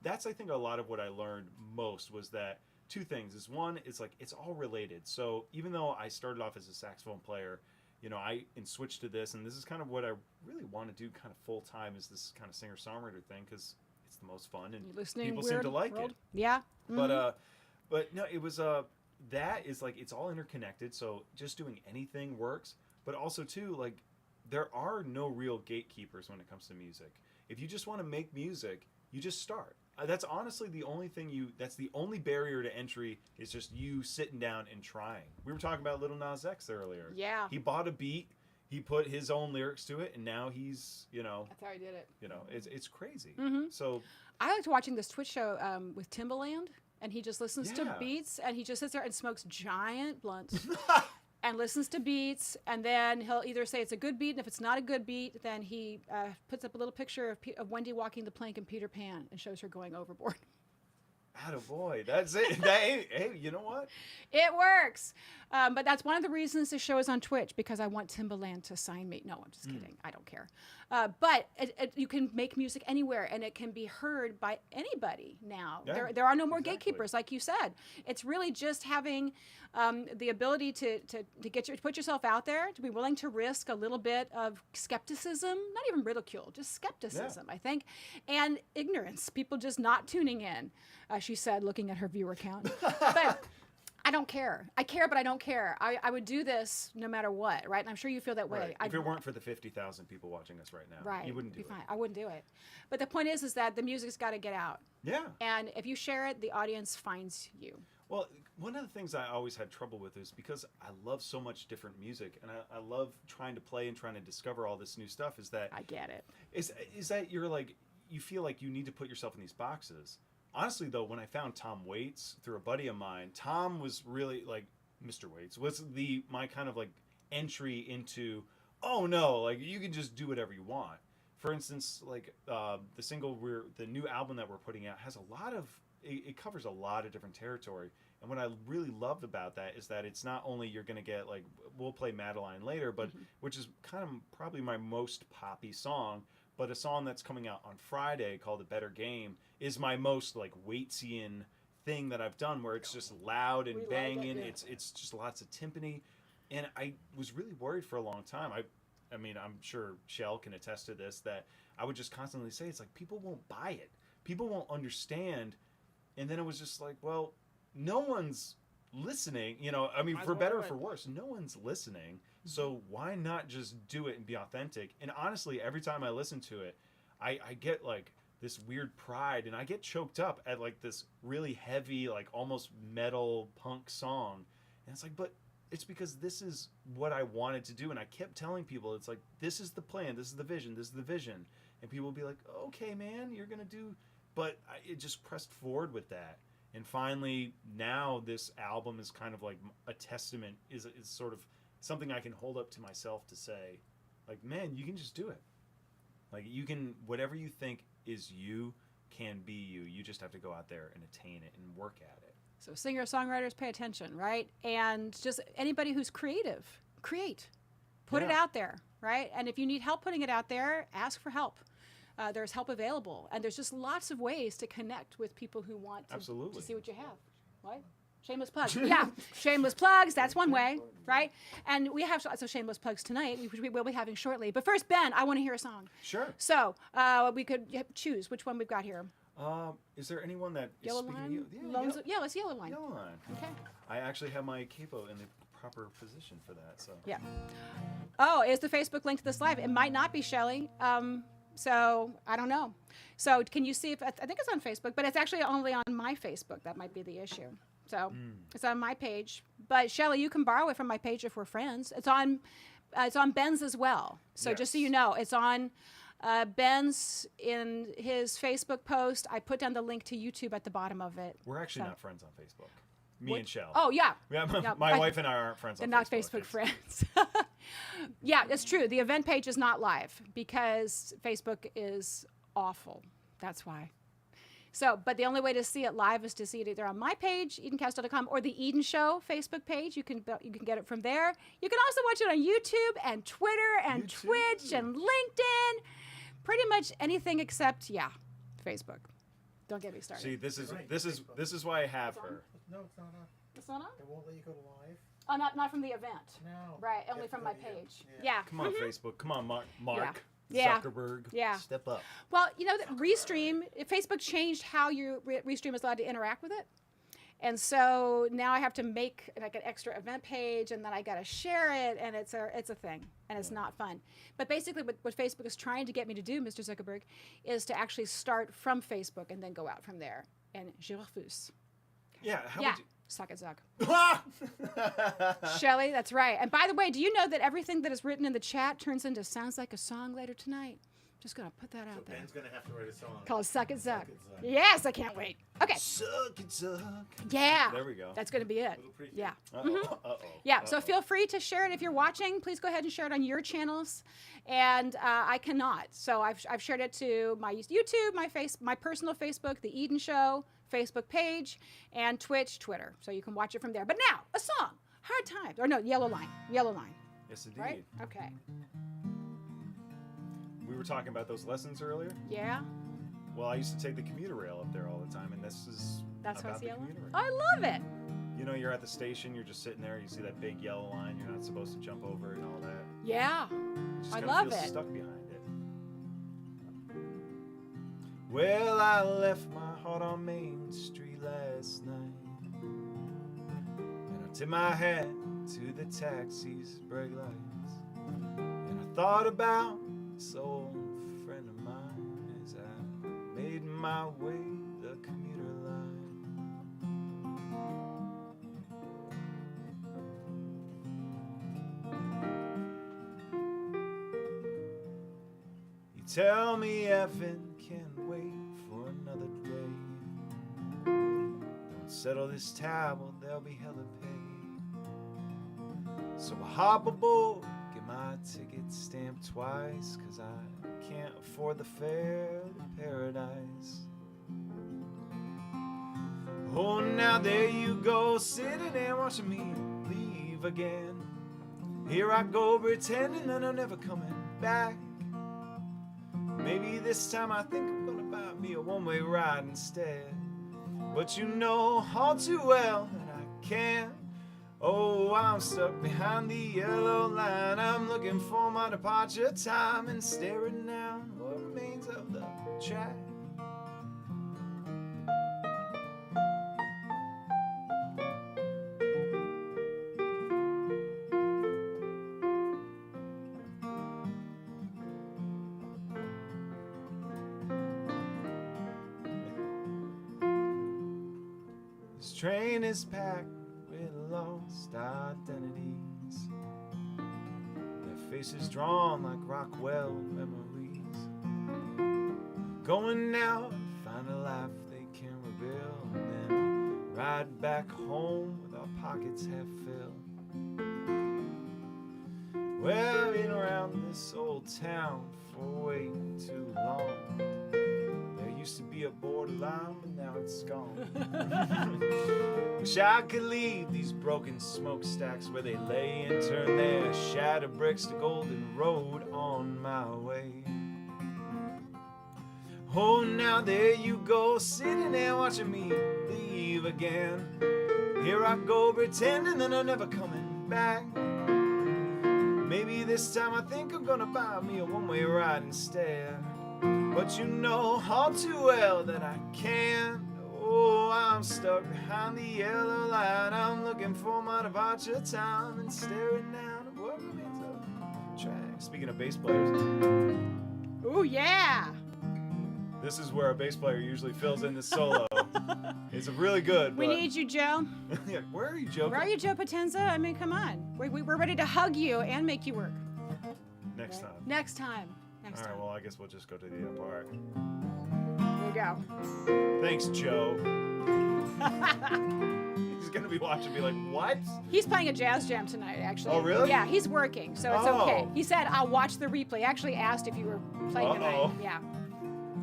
I think a lot of what I learned most was that two things is, one, it's like it's all related. So even though I started off as a saxophone player, I switched to this, and this is kind of what I really want to do kind of full time, is this kind of singer-songwriter thing, because it's the most fun and people seem to like it. Yeah. Mm-hmm. But no, it was that is like, it's all interconnected. So just doing anything works, but also too, like, there are no real gatekeepers when it comes to music. If you just want to make music, you just start. That's honestly the only thing that's the only barrier to entry is just you sitting down and trying. We were talking about Little Nas X earlier. Yeah. He bought a beat, he put his own lyrics to it, and now he's, That's how he did it. It's crazy. Mm-hmm. So I liked watching this Twitch show with Timbaland, and he just listens to Yeah. beats, and he just sits there and smokes giant blunts. And listens to beats, and then he'll either say it's a good beat, and if it's not a good beat, then he puts up a little picture of Wendy walking the plank in Peter Pan and shows her going overboard. attaboy, that's it. Hey, you know what? It works. But that's one of the reasons the show is on Twitch, because I want Timbaland to sign me. No, I'm just kidding. I don't care. But you can make music anywhere, and it can be heard by anybody now. Yeah, There are no more exactly. gatekeepers, like you said. It's really just having the ability to put yourself out there, to be willing to risk a little bit of skepticism, not even ridicule, just skepticism, I think, and ignorance. People just not tuning in, she said, looking at her viewer count. But I don't care. I care, but I don't care. I would do this no matter what, right? And I'm sure you feel that way. Right. If it weren't for the 50,000 people watching us right now, you wouldn't do it. Fine. I wouldn't do it. But the point is that the music's got to get out. Yeah. And if you share it, the audience finds you. Well, one of the things I always had trouble with is because I love so much different music, and I love trying to play and trying to discover all this new stuff, is that I get it. is that you're like, you feel like you need to put yourself in these boxes. Honestly, though, when I found Tom Waits through a buddy of mine, Tom was really like, Mr. Waits was my kind of like entry into, oh no, like you can just do whatever you want. For instance, like the new album that we're putting out has a lot of, it covers a lot of different territory. And what I really loved about that is that it's not only you're going to get like, we'll play Madeline later, but which is kind of probably my most poppy song, but a song that's coming out on Friday called A Better Game is my most like Waitsian thing that I've done, where it's just loud and banging. It's just lots of timpani. And I was really worried for a long time. I mean, I'm sure Shell can attest to this, that I would just constantly say, it's like, people won't buy it. People won't understand. And then it was just like, well, no one's listening, I mean, for better or for worse, no one's listening. So why not just do it and be authentic? And honestly, every time I listen to it, I get like this weird pride, and I get choked up at like this really heavy, like almost metal punk song. And it's like, but it's because this is what I wanted to do. And I kept telling people, it's like, this is the plan, this is the vision, this is the vision. And people will be like, okay, man, you're going to do, but it just pressed forward with that. And finally, now this album is kind of like a testament, is sort of something I can hold up to myself to say, like, man, you can just do it. Like, you can, whatever you think is you can be you. You just have to go out there and attain it and work at it. So singer-songwriters, pay attention, right? And just anybody who's creative, create. Put it out there, right? And if you need help putting it out there, ask for help. There's help available. And there's just lots of ways to connect with people who want to see what you have. What? Shameless plugs. Yeah, shameless plugs. That's one way, right? And we have so shameless plugs tonight, which we will be having shortly. But first, Ben, I want to hear a song. Sure. So we could choose which one we've got here. Is there anyone that is Yellow speaking Line? to you? Yeah, let's Yellow Line. Yellow Line. Okay. I actually have my capo in the proper position for that. So. Yeah. Oh, is the Facebook link to this live? It might not be, Shelley. So I don't know. So can you see if I think it's on Facebook, but it's actually only on my Facebook. That might be the issue. So it's on my page. But Shelley, you can borrow it from my page if we're friends. It's on Ben's as well. So just so you know, it's on Ben's in his Facebook post. I put down the link to YouTube at the bottom of it. We're actually not friends on Facebook. Me and Shell. Oh, yeah. My wife and I aren't friends on They're Facebook. not Facebook friends. Yeah, it's true. The event page is not live because Facebook is awful. That's why. So, but the only way to see it live is to see it either on my page, edencast.com, or the Eden Show Facebook page. You can get it from there. You can also watch it on YouTube and Twitter and Twitch and LinkedIn. Pretty much anything except, Facebook. Don't get me started. See, this is why I have her. No, it's not on. It's not on? It won't let you go to live. Oh, not from the event. No. Right, only from my page. Yeah. Come on, Facebook. Come on, Mark. Yeah. Zuckerberg. Yeah. Step up. Well, Restream, Facebook changed how your Restream is allowed to interact with it. And so now I have to make like an extra event page, and then I got to share it, and it's a thing, and it's not fun. But basically what Facebook is trying to get me to do, Mr. Zuckerberg, is to actually start from Facebook and then go out from there. And je refuse. Yeah. How Yeah. would you... Suck it, Zuck. Shelly, that's right. And by the way, do you know that everything that is written in the chat turns into sounds like a song later tonight? Just gonna put that out there. Ben's gonna have to write a song Called Suck It Zuck. Suck It Zuck. Yes, I can't wait. Okay. Suck it, Zuck. Yeah. There we go. That's gonna be it. Little preview. Yeah. Uh-oh. Uh-oh. Yeah, so feel free to share it if you're watching. Please go ahead and share it on your channels. And I cannot. So I've shared it to my YouTube, my personal Facebook, The Eden Show, Facebook page, and Twitch, Twitter. So you can watch it from there. But now, a song. Hard Times. Or no, Yellow Line. Yellow Line. Yes, indeed. Right? Okay. We were talking about those lessons earlier. Yeah? Well, I used to take the commuter rail up there all the time, and this is That's about what's the yellow? commuter rail. I love it. You know, you're at the station, you're just sitting there, you see that big yellow line, you're not supposed to jump over it and all that. Yeah. You just I kinda love feel it. stuck behind it. Well, I left my heart on Main Street last night, and I tipped my hat to the taxi's brake lights, and I thought about this old friend of mine as I made my way the commuter line. You tell me effing can't wait for another day. Don't settle this tab, there'll be hella pay. So I hop aboard, get my ticket stamped twice, 'cause I can't afford the fare to paradise. Oh, now there you go, sitting there watching me leave again. Here I go, pretending that I'm never coming back. Maybe this time I think I'm gonna buy me a one-way ride instead. But you know all too well that I can't. Oh, I'm stuck behind the yellow line. I'm looking for my departure time and staring down what remains of the track. This train is packed with lost identities, their faces drawn like Rockwell memories, going out and find a life they can reveal, and then ride back home with our pockets half filled. Well, been around this old town for way too long. There used to be a borderline, but now it's gone. Wish I could leave these broken smokestacks where they lay and turn their shattered bricks to golden road on my way. Oh, now there you go, sitting there watching me leave again. Here I go, pretending that I'm never coming back. Maybe this time I think I'm gonna buy me a one-way ride instead. But you know all too well that I can't. Oh, I'm stuck behind the yellow line. I'm looking for my departure time and staring down at what remains of the track. Speaking of bass players, Ooh, yeah. this is where a bass player usually fills in the solo. It's really good. We but... need you, Joe. Yeah, where are you, Joe? Where are you, Joe Potenza? I mean, come on. We're ready to hug you and make you work. Next time. Next time. Next All right, time. well, I guess we'll just go to the part. There you go. Thanks, Joe. He's going to be watching and be like, what? He's playing a jazz jam tonight, actually. Oh, really? Yeah, he's working, so it's Oh. okay. He said, I'll watch the replay. Actually asked if you were playing Uh-oh. tonight. Yeah.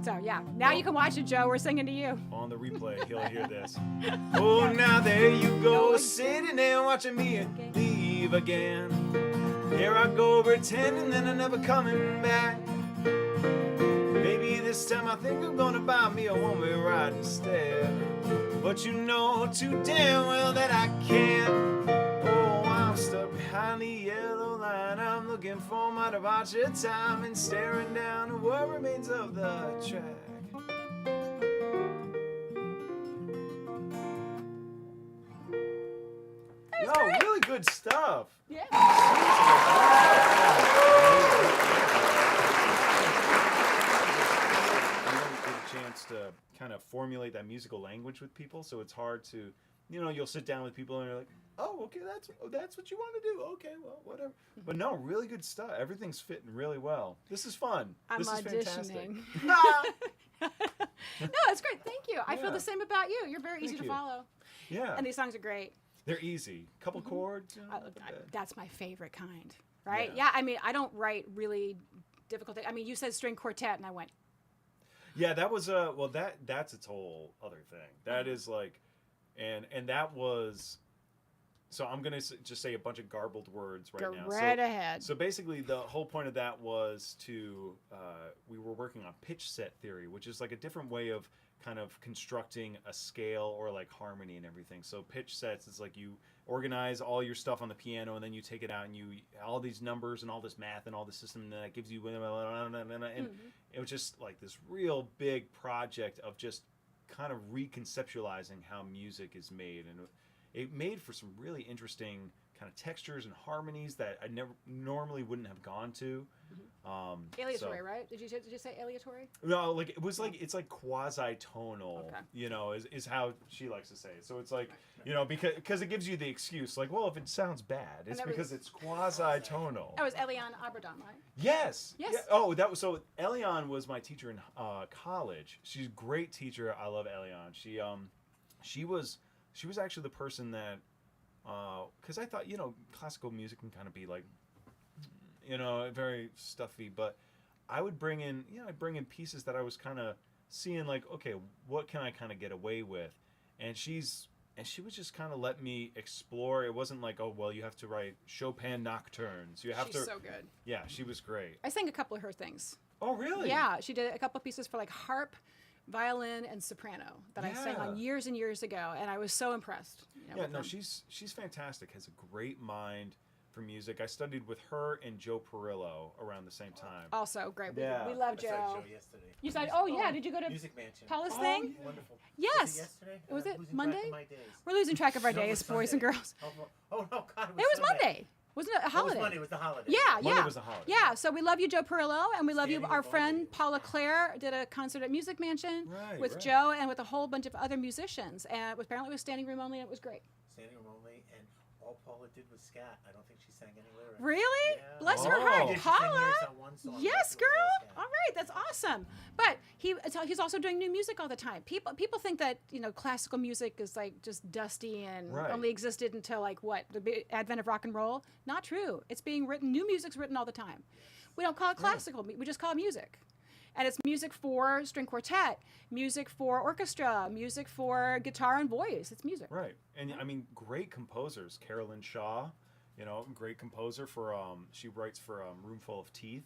So, yeah. Now you can watch it, Joe. We're singing to you. On the replay, he'll hear this. Oh, now there you go, sitting there watching me leave again. Here I go, pretending that I'm never coming back. Maybe this time I think I'm gonna buy me a one-way ride instead. But you know too damn well that I can't. Oh, I'm stuck behind the yellow line. I'm looking for my departure time and staring down at what remains of the track. stuff. Yeah. You don't get a chance to kind of formulate that musical language with people, so it's hard to, you'll sit down with people and you're like, oh, okay, that's what you want to do. Okay, well, whatever. But no, really good stuff. Everything's fitting really well. This is fun. I'm this is fantastic. auditioning. No, it's great. Thank you. I feel Yeah. the same about you. You're very easy Thank to you. follow. Yeah, And these songs are great. they're easy. Couple chords. That's my favorite kind, right? Yeah. Yeah, I mean, I don't write really difficult things. I mean, you said string quartet, and I went, Yeah, that was that's its whole other thing. That is like, and that was. So I'm gonna just say a bunch of garbled words right go now. right ahead. So basically, the whole point of that was to we were working on pitch set theory, which is like a different way of kind of constructing a scale or like harmony and everything. So pitch sets is like you organize all your stuff on the piano and then you take it out and you all these numbers and all this math and all this system and then that gives you and it was just like this real big project of just kind of reconceptualizing how music is made, and it made for some really interesting kind of textures and harmonies that I never normally wouldn't have gone to. Aleatory, right? Did you say aleatory? No, like it was like it's like quasi-tonal, Okay. is how she likes to say it. So it's like, because it gives you the excuse, like, well, if it sounds bad, it's that because was- it's quasi-tonal. That was Eliane Aberdon, right? Yes. Yes. Yeah. Oh, that was so. Eliane was my teacher in college. She's a great teacher. I love Eliane. She was actually the person that, because I thought classical music can kind of be like, very stuffy, but I would bring in pieces that I was kind of seeing like, okay, what can I kind of get away with, and she would just kind of let me explore. It wasn't like, oh, well, you have to write Chopin nocturnes. You have She's to. so good. Yeah, she was great. I sang a couple of her things. Oh, really? Yeah, she did a couple of pieces for like harp, violin, and soprano that I sang on Yeah. years and years ago, and I was so impressed. Yeah, with no, them. she's fantastic. Has a great mind for music. I studied with her and Joe Perillo around the same time. Also great. Yeah. We love I saw Joe. Joe yesterday. You said, oh yeah, did you go to Music Mansion. Paula's Oh, thing? yeah. Wonderful. Yes. Was it yesterday? Was I'm it losing Monday? track of my days. We're losing track of our No, it days, was boys and Sunday. girls. Oh no, God, It was Monday. Wasn't it a Oh, it holiday? was Monday. It was the holiday. Yeah, Monday yeah. was the holiday. Yeah, so we love you, Joe Perillo, and we love you, Standing our room friend only. Paula Clare did a concert at Music Mansion Right, with right. Joe and with a whole bunch of other musicians. And apparently it was standing room only, and it was great. Standing room only, and all Paula did was scat. I don't think she sang any lyrics. Really? Yeah. Bless her Oh. heart, Did she sing Paula. lyrics on one song? Yes, The rest of it was girl. all scat. All right, that's awesome. But he's also doing new music all the time. People think that classical music is like just dusty and Right. only existed until like what the advent of rock and roll. Not true. It's being written. New music's written all the time. We don't call it classical. We just call it music. And it's music for string quartet, music for orchestra, music for guitar and voice. It's music. Right, and I mean, great composers. Carolyn Shaw, great composer for she writes for Roomful of Teeth.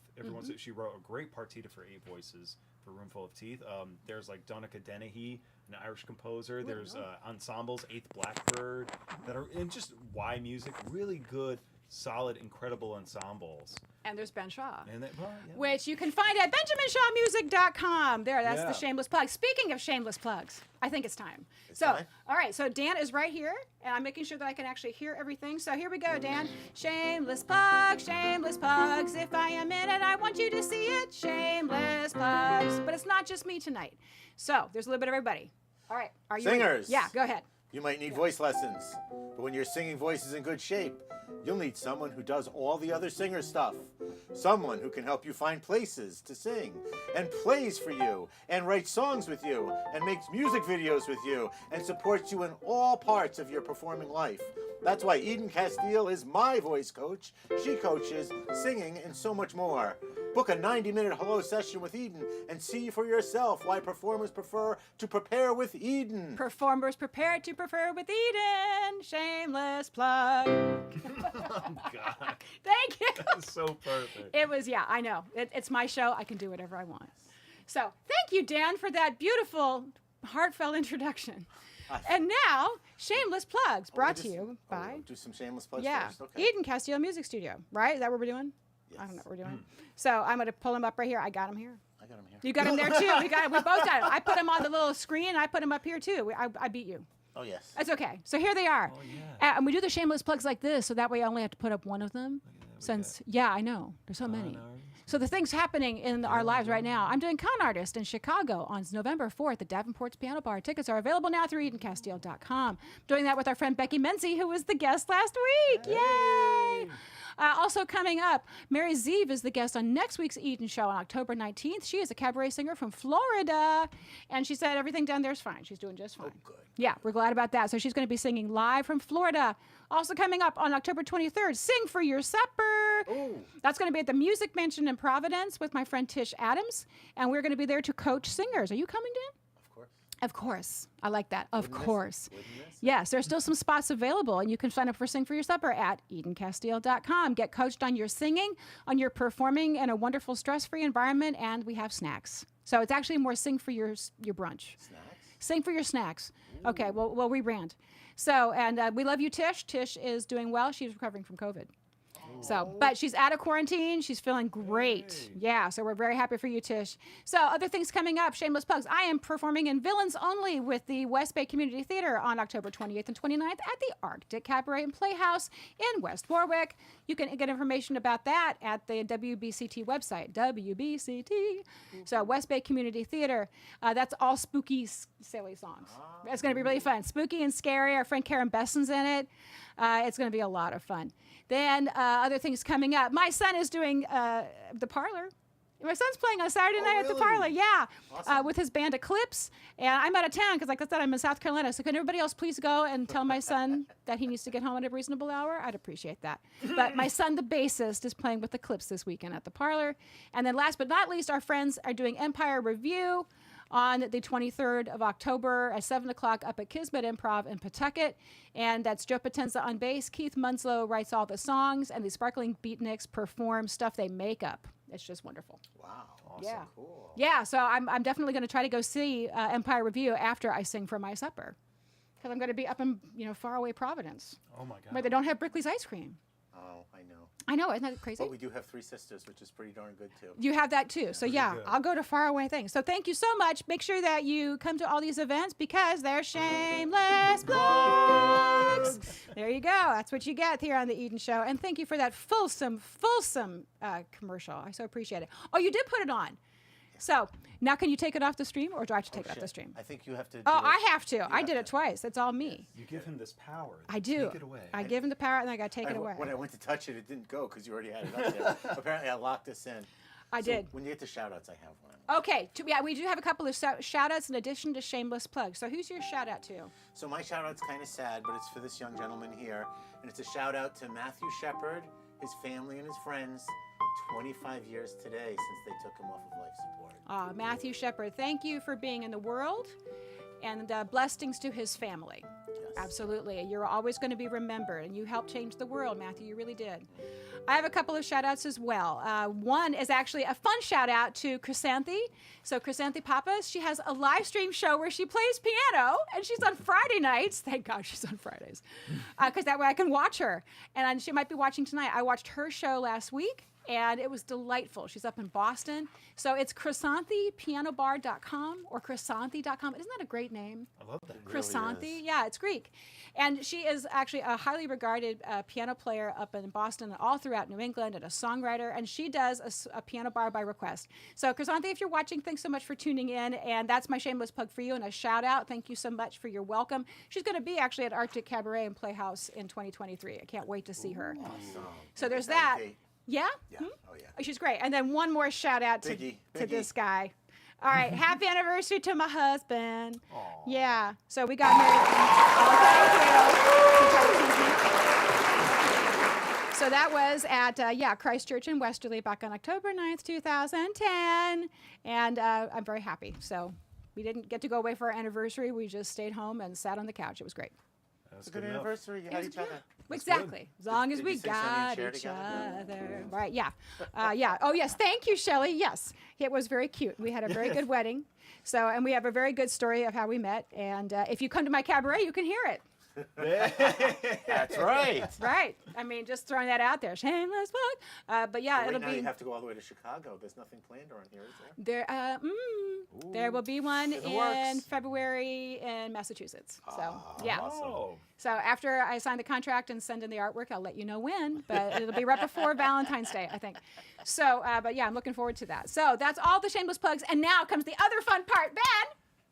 She wrote a great partita for 8 voices for Roomful of Teeth. There's like Donica Dennehy, an Irish composer. There's ensembles, Eighth Blackbird, that are in just Y music, really good, solid, incredible ensembles. And there's Ben Shaw. And that, Which you can find at benjaminshawmusic.com. There, that's Yeah. the shameless plug. Speaking of shameless plugs, I think it's time. time? All right, so Dan is right here, and I'm making sure that I can actually hear everything. So here we go, Dan. Shameless plugs, shameless plugs. If I am in it, I want you to see it. Shameless plugs. But it's not just me tonight. So there's a little bit of everybody. All right, are you ready? Singers. Yeah, go ahead. You might need voice lessons, but when your singing voice is in good shape, you'll need someone who does all the other singer stuff. Someone who can help you find places to sing, and plays for you, and writes songs with you, and makes music videos with you, and supports you in all parts of your performing life. That's why Eden Castile is my voice coach. She coaches singing and so much more. Book a 90-minute hello session with Eden and see for yourself why performers prefer to prepare with Eden. Performers prepared to prefer with Eden. Shameless plug. Oh God, Thank you. that's so perfect. It was, yeah, I know. It's my show. I can do whatever I want. So thank you, Dan, for that beautiful, heartfelt introduction. And now, shameless plugs brought to you by, We'll do some shameless plugs yeah, first. Okay. Eden Castile Music Studio, right? Is that what we're doing? I don't know what we're doing. So I'm going to pull him up right here. I got him here. I got him here. You got him there too. We both got him. I put him on the little screen. I put him up here too. I beat you. Oh, yes. That's okay. So here they are. Oh, yeah. And we do the shameless plugs like this, so that way I only have to put up one of them. Since, yeah, I know. There's so many. So the things happening in our lives right now. I'm doing Con Artist in Chicago on November 4th at Davenport's Piano Bar. Tickets are available now through EdenCastile.com. Doing that with our friend Becky Emcee, who was the guest last week. Yay! Also coming up, Mary Zeev is the guest on next week's Eden Show on October 19th. She is a cabaret singer from Florida, and she said everything down there is fine. She's doing just fine. Oh, good. Yeah, we're glad about that. So she's going to be singing live from Florida. Also coming up on October 23rd, Sing for Your Supper. Ooh. That's going to be at the Music Mansion in Providence with my friend Tish Adams, and we're going to be there to coach singers. Are you coming, Dan? Of course. Of course. I like that. Of Wouldn't miss it. course. Wouldn't miss it. Yes, there's still some spots available, and you can sign up for Sing for Your Supper at EdenCastile.com. Get coached on your singing, on your performing in a wonderful stress-free environment, and we have snacks. So it's actually more Sing for your brunch. Snacks? Sing for your snacks. Okay, we'll rebrand. So, and we love you, Tish. Tish is doing well. She's recovering from COVID. So, but she's out of quarantine. She's feeling great. Yeah, so we're very happy for you, Tish. So, other things coming up, shameless plugs. I am performing in Villains Only with the West Bay Community Theater on October 28th and 29th at the Arctic Cabaret and Playhouse in West Warwick. You can get information about that at the WBCT website, WBCT. So, West Bay Community Theater. That's all spooky, silly songs. It's going to be really fun. Spooky and scary. Our friend Karen Besson's in it. It's going to be a lot of fun. Then other things coming up. My son is doing the Parlor. My son's playing on Saturday night at the really? Parlor. Yeah, Awesome. with his band Eclipse. And I'm out of town because, like I said, I'm in South Carolina. So can everybody else please go and tell my son that he needs to get home at a reasonable hour? I'd appreciate that. But my son, the bassist, is playing with Eclipse this weekend at the Parlor. And then last but not least, our friends are doing Empire Review on the 23rd of October at 7 o'clock up at Kismet Improv in Pawtucket. And that's Joe Potenza on bass. Keith Munslow writes all the songs, and the Sparkling Beatniks perform stuff they make up. It's just wonderful. Wow. Awesome. Yeah. Cool. Yeah, so I'm definitely going to try to go see Empire Review after I sing for my supper. Because I'm going to be up in, faraway Providence, Oh my where God. they don't have Brickley's ice cream. Oh, I know. I know, isn't that crazy? But we do have 3 sisters, which is pretty darn good, too. You have that too. So yeah, good. I'll go to faraway things. So thank you so much. Make sure that you come to all these events because they're shameless plugs. There you go. That's what you get here on the Eden Show. And thank you for that fulsome commercial. I so appreciate it. Oh, you did put it on. So now can you take it off the stream, or do I have to take it off the stream? I think you have to do Oh, it. I have to. I have did to. it twice. It's all me. You give him this power. I do. Take it away. I give him the power, and then I got to take it away. When I went to touch it, it didn't go because you already had it up there. Apparently, I locked us in. I So did. When you get to shout-outs, I have one. Okay. Yeah, we do have a couple of shout-outs in addition to shameless plugs. So who's your shout-out to? So my shout-out's kind of sad, but it's for this young gentleman here. And it's a shout-out to Matthew Shepard, his family, and his friends. 25 years today since they took him off of life support. Matthew Shepard, thank you for being in the world, and blessings to his family. Yes. Absolutely. You're always going to be remembered, and you helped change the world, Matthew. You really did. I have a couple of shout-outs as well. One is actually a fun shout-out to Chrysanthi. So Chrysanthi Pappas, she has a live stream show where she plays piano, and she's on Friday nights. Thank God she's on Fridays, because that way I can watch her. And she might be watching tonight. I watched her show last week, and it was delightful. She's up in Boston. So it's ChrysanthiPianoBar.com or Chrysanthi.com. Isn't that a great name? I love that. Really Chrysanthi? is. Yeah, it's Greek. And she is actually a highly regarded piano player up in Boston and all throughout New England, and a songwriter. And she does a piano bar by request. So Chrysanthi, if you're watching, thanks so much for tuning in. And that's my shameless plug for you, and a shout out. Thank you so much for your welcome. She's going to be actually at Arctic Cabaret and Playhouse in 2023. I can't wait to see her. Awesome. So there's Is that that. a date? Yeah? Yeah. Hmm? Oh, yeah. Oh, she's great. And then one more shout out to Biggie. this guy. All right. Happy anniversary to my husband. Aw. Yeah. So we got married. So that was at Christ Church in Westerly back on October 9th, 2010. And I'm very happy. So we didn't get to go away for our anniversary. We just stayed home and sat on the couch. It was great. It's That's a good enough. anniversary. You had each other. Exactly. As long as Did we you sing Sonny and got Cher each together? other. Right, yeah. Yeah. Oh, yes. Thank you, Shelley. Yes. It was very cute. We had a very good wedding. So, and we have a very good story of how we met. And if you come to my cabaret, you can hear it. That's right. Right. I mean, just throwing that out there. Shameless plug. But yeah, Right it'll now be. you have to go all the way to Chicago. There's nothing planned around here, is there? There will be one in the in works. February in Massachusetts. So yeah. Oh. So after I sign the contract and send in the artwork, I'll let you know when. But it'll be right before Valentine's Day, I think. So, but yeah, I'm looking forward to that. So that's all the shameless plugs. And now comes the other fun part. Ben,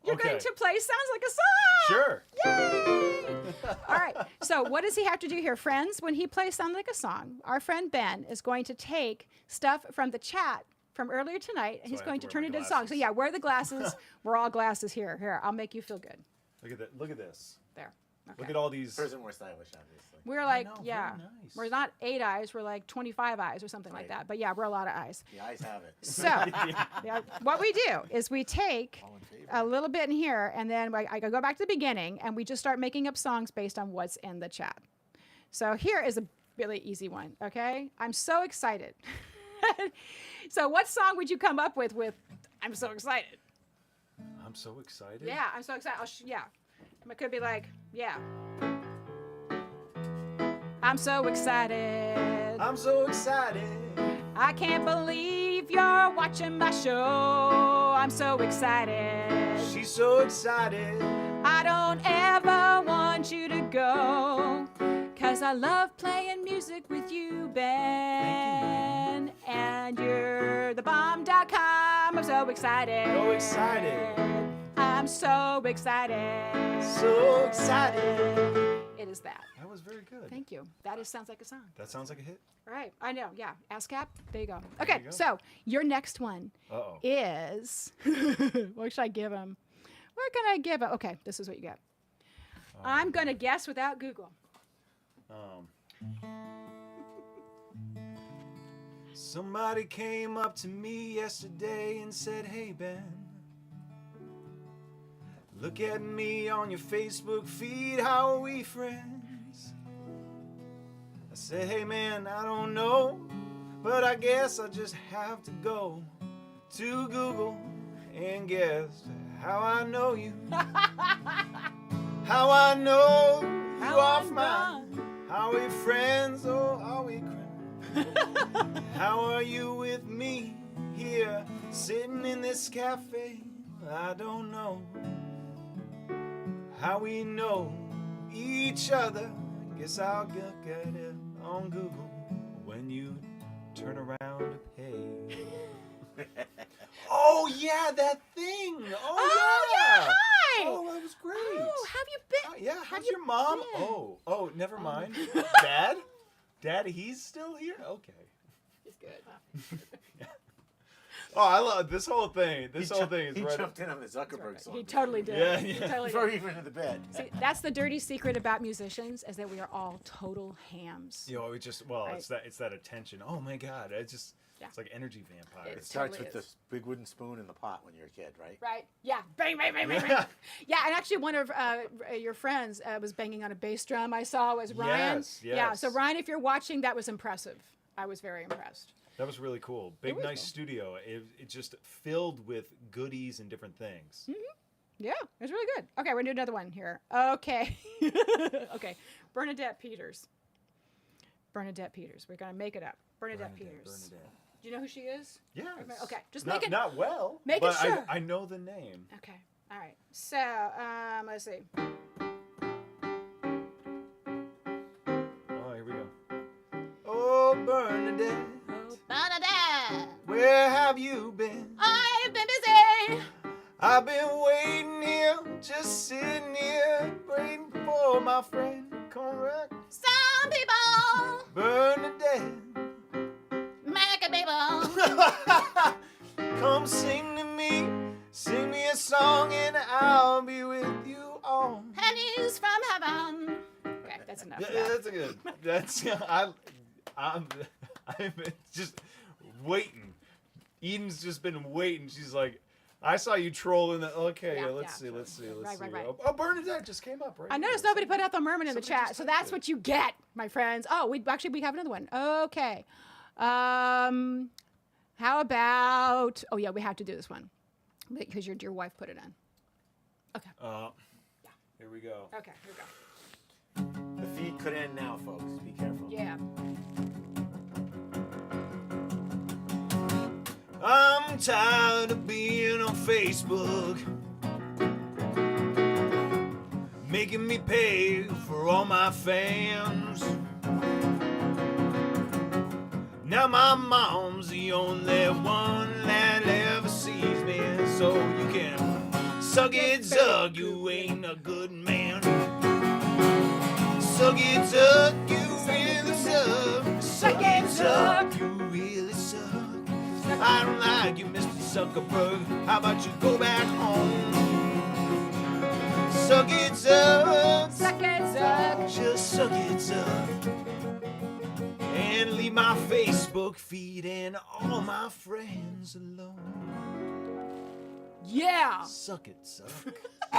you're going Okay. to play Sounds Like a Song. Sure. Yay! All right. So what does he have to do here, friends? When he plays Sound Like a Song, our friend Ben is going to take stuff from the chat from earlier tonight, and he's I have going to to wear turn my it into songs. So glasses. yeah, wear the glasses. We're all glasses here. Here, I'll make you feel good. Look at that. Look at this. There. Okay. Look at all these. Hers are more stylish, obviously. We're like, know, very yeah, nice. we're not 8 eyes. We're like 25 eyes or something like Right. that. But yeah, we're a lot of eyes. The eyes have it. So yeah, what we do is we take All in favor. a little bit in here, and then I go back to the beginning, and we just start making up songs based on what's in the chat. So here is a really easy one, okay? I'm so excited. So what song would you come up with I'm so excited? I'm so excited. Yeah, I'm so excited. Yeah. It could be like, yeah. I'm so excited. I'm so excited. I can't believe you're watching my show. I'm so excited. She's so excited. I don't ever want you to go, 'cause I love playing music with you, Ben. And you're the bomb.com. I'm so excited. So excited. I'm so excited. So excited. It is that. That was very good. Thank you. That sounds like a song. That sounds like a hit. All right. I know. Yeah. ASCAP. There you go. Okay. you go. So your next one Uh-oh. is, what should I give him? What can I give him? Okay. This is what you get. I'm going to guess without Google. Somebody came up to me yesterday and said, "Hey Ben, look at me on your Facebook feed, how are we friends?" I said, "Hey man, I don't know, but I guess I just have to go to Google and guess how I know you. How I know you How off I'm mine. Are we friends or are we criminals? How are you with me here, sitting in this cafe? I don't know how we know each other. Guess I'll look at it on Google when you turn around to pay." Oh yeah, that thing. Oh yeah. Hi. Oh, that was great. Oh, how have you been? Yeah, how's you your mom? been? Oh, never mind. Dad? Dad, he's still here? Okay. It's good. Oh, I love this whole thing. This whole thing is He right. jumped in on the Zuckerberg song. He totally did. Yeah, He yeah. totally Before did. he went into bed. See, that's the dirty secret about musicians, is that we are all total hams. You know, it's that attention. Oh my God, it's like energy vampires. It starts totally with is. this big wooden spoon in the pot when you're a kid, right? Right? Yeah. Bang, bang, bang, bang, bang. Yeah. Yeah, and actually one of your friends was banging on a bass drum. I saw was Ryan. Yes, Yeah, yes. so Ryan, if you're watching, that was impressive. I was very impressed. That was really cool. Big, was nice cool. studio. It just filled with goodies and different things. Yeah, it was really good. Okay, we're gonna do another one here. Okay. Okay. Bernadette Peters. Bernadette Peters. We're gonna make it up. Bernadette Peters. Bernadette. Do you know who she is? Yes. Okay, just not, make it. Not well, make it but sure. I know the name. Okay. All right. So, let's see. Oh, here we go. Oh, Bernadette, Bernadette, where have you been? I've been busy. I've been waiting here, just sitting here, waiting for my friend to come back. Some people Bernadette, make a people. come sing to me, sing me a song, and I'll be with you all. Pennies from heaven. Okay, that's enough. Yeah, that's a good. That's I'm just waiting. Eden's just been waiting. She's like, I saw you trolling that. Okay, Yeah, let's yeah, see. Right. Oh, Bernadette just came up, right? I noticed nobody put out the merman in the Somebody chat, just so typed that's it. what you get, my friends. Oh, we have another one. Okay. How about? Oh yeah, we have to do this one because your wife put it in. Okay. Here we go. Okay. Here we go. The feed could end now, folks. Be careful. Yeah. I'm tired of being on Facebook, making me pay for all my fans. Now my mom's the only one that ever sees me, so you can suck it, Zug, you ain't a good man. Suck it, Zug, you really suck. Suck it, Zug, you really suck. I don't like you, Mr. Zuckerberg. How about you go back home? Suck it, Zug. Suck it, Zug. Just suck it, Zug. And leave my Facebook feed and all my friends alone. Yeah. Suck it, Zug. I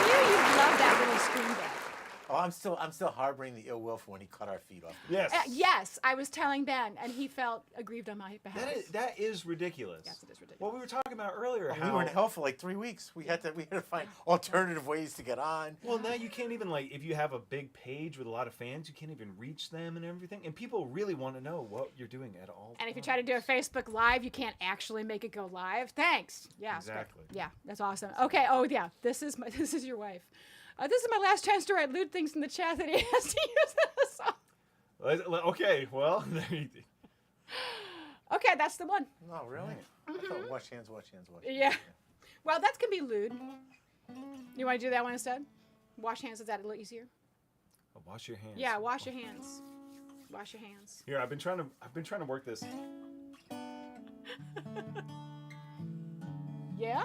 knew you'd love that little screen bit. Oh, I'm still harboring the ill will for when he cut our feet off. Yes. Yes, I was telling Ben, and he felt aggrieved on my behalf. That is ridiculous. Yes, it is ridiculous. What we were talking about earlier, We how were in hell for like 3 weeks. We had to find alternative ways to get on. well, now you can't even, like, if you have a big page with a lot of fans, you can't even reach them and everything. And people really want to know what you're doing at all And if you try to do a Facebook Live, you can't actually make it go live. Thanks. Yeah. it's great. Exactly. Yeah, that's awesome. Okay. Oh yeah, this is your wife. This is my last chance to write lewd things in the chat that he has to use in a song. Okay, well, there you go. Okay, that's the one. No, really? I thought wash hands, wash hands, wash hands. Yeah. Well, that can be lewd. You want to do that one instead? Wash hands. Is that a little easier? Wash your hands. Yeah. Wash your hands. Wash your hands. Here, I've been trying to work this. Yeah.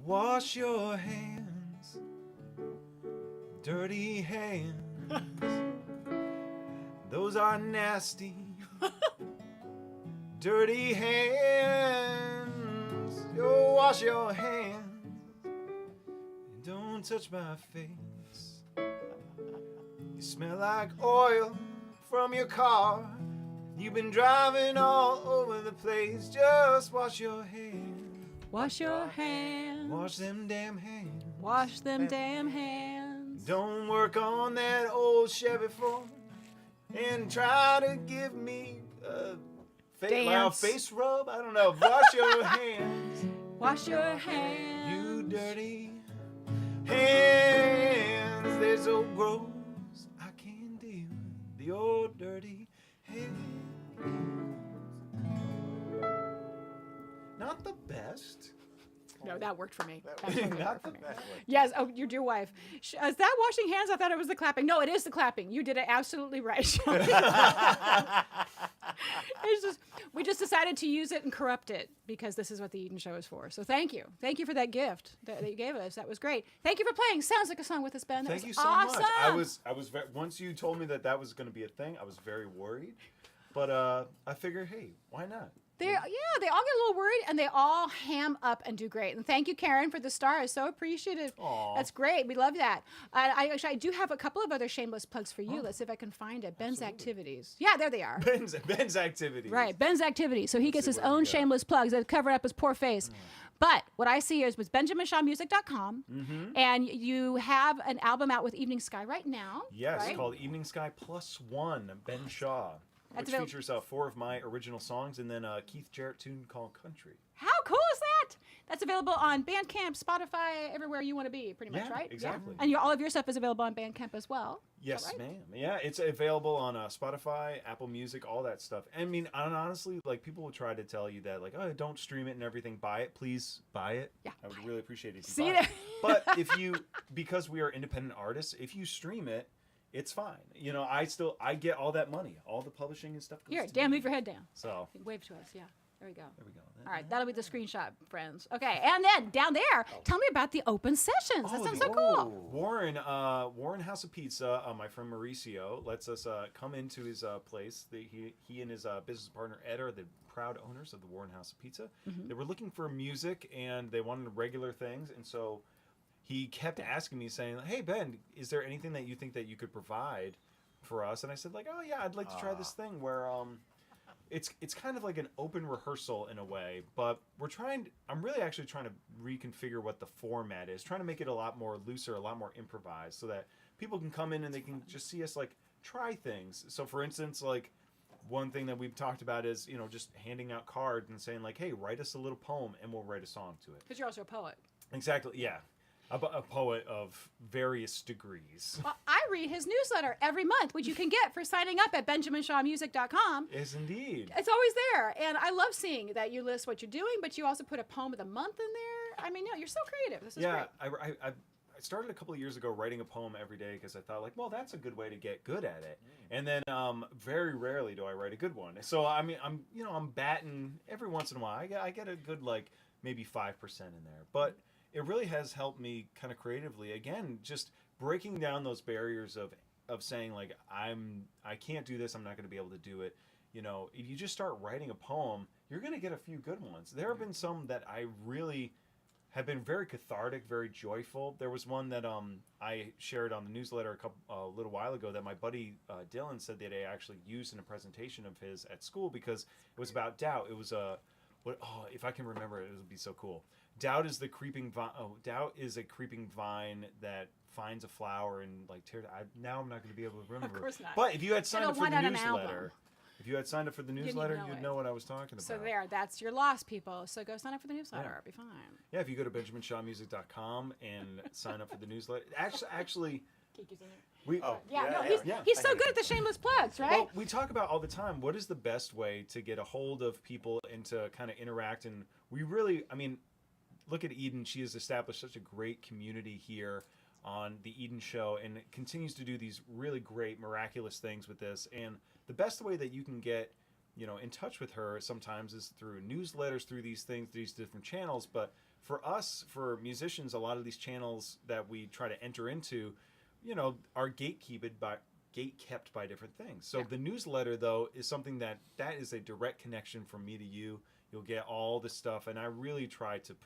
Wash your hands, dirty hands. Those are nasty, dirty hands. Oh, wash your hands. And don't touch my face. You smell like oil from your car. You've been driving all over the place. Just wash your hands. Wash your hands. Wash them damn hands. Wash them damn hands. Don't work on that old Chevy Ford and try to give me a Dance. face rub. I don't know. Wash your hands. Wash your hands. You dirty hands. They're so gross. I can't deal with the old dirty hands. Not the best. No, that worked for me. That That totally Not worked for the me. best. Yes. Oh, your dear wife. Is that washing hands? I thought it was the clapping. No, it is the clapping. You did it absolutely right, Shelly. We just decided to use it and corrupt it because this is what the Eden Show is for. So thank you. Thank you for that gift that you gave us. That was great. Thank you for playing Sounds Like a Song with us, Ben. That Thank was you so awesome. much. I was once you told me that was going to be a thing, I was very worried. But I figured, hey, why not? They all get a little worried, and they all ham up and do great. And thank you, Karen, for the star. I so appreciative. Aw. That's great. We love that. I do have a couple of other shameless plugs for you. Let's see if I can find it. Ben's Activities. Yeah, there they are. Ben's activities. Right, Ben's Activities. So he gets see his where we own go. shameless plugs that cover up his poor face. But what I see is with BenjaminShawMusic.com, and you have an album out with Evening Sky right now. Yes, right? called Evening Sky +1, Ben Shaw. That's Which avail- features 4 of my original songs and then a Keith Jarrett tune called Country. How cool is that? That's available on Bandcamp, Spotify, everywhere you want to be, pretty much, Yeah, right? exactly. And all of your stuff is available on Bandcamp as well. Yes, right? ma'am. Yeah, it's available on Spotify, Apple Music, all that stuff. I mean, honestly, like, people will try to tell you that, like, oh, don't stream it and everything. Buy it, please buy it. Yeah, I would really appreciate it if you See buy there? it. But if you, because we are independent artists, if you stream it, it's fine. You know, I get all that money, all the publishing and stuff. Goes Here, to Dan, me. move your head down. So Wave to us, yeah. There we go. there we go. All right, that'll be the screenshot, friends. Okay, and then down there, tell me about the open sessions. That sounds so cool. Warren House of Pizza, my friend Mauricio, lets us come into his place. He and his business partner Ed are the proud owners of the Warren House of Pizza. They were looking for music and they wanted regular things, and so he kept asking me, saying, "Hey Ben, is there anything that you think that you could provide for us, and I said like, oh yeah, I'd like to try this thing where it's kind of like an open rehearsal in a way, but I'm really actually trying to reconfigure what the format is, trying to make it a lot more looser, a lot more improvised, so that people can come in and they can just see us like try things. So for instance, like one thing that we've talked about is, you know, just handing out cards and saying like, hey, write us a little poem and we'll write a song to it. Because you're also a poet. Exactly, yeah. A poet of various degrees. Well, I read his newsletter every month, which you can get for signing up at benjaminshawmusic.com. Yes, indeed. It's always there. And I love seeing that you list what you're doing, but you also put a poem of the month in there. I mean, no, you're so creative. This is great. I started a couple of years ago writing a poem every day because I thought like, well, that's a good way to get good at it. And then very rarely do I write a good one. So I mean, I'm batting every once in a while. I get a good like maybe 5% in there, but it really has helped me kind of creatively, again, just breaking down those barriers of saying like, I can't do this, I'm not going to be able to do it. You know, if you just start writing a poem, you're going to get a few good ones. There have been some that I really have been very cathartic, very joyful. There was one that I shared on the newsletter a little while ago that my buddy Dylan said that I actually used in a presentation of his at school because it was about doubt. It was if I can remember it, it would be so cool. Doubt is a creeping vine that finds a flower and like tears. Now I'm not going to be able to remember. Of course not. But if you had signed up for the album. newsletter, you'd know what I was talking about. So that's your loss, people. So go sign up for the newsletter. Yeah. It'll be fine. Yeah, if you go to benjaminshawmusic.com and sign up for the newsletter. Actually, He's so good at the shameless plugs, right? Well, we talk about all the time, what is the best way to get a hold of people and to kind of interact? And we really, I mean, look at Eden. She has established such a great community here on the Eden Show and continues to do these really great, miraculous things with this. And the best way that you can get, you know, in touch with her sometimes is through newsletters, through these things, these different channels. But for us, for musicians, a lot of these channels that we try to enter into, you know, are gatekept by different things. So the newsletter, though, is something that is a direct connection from me to you. You'll get all the stuff, and I really try to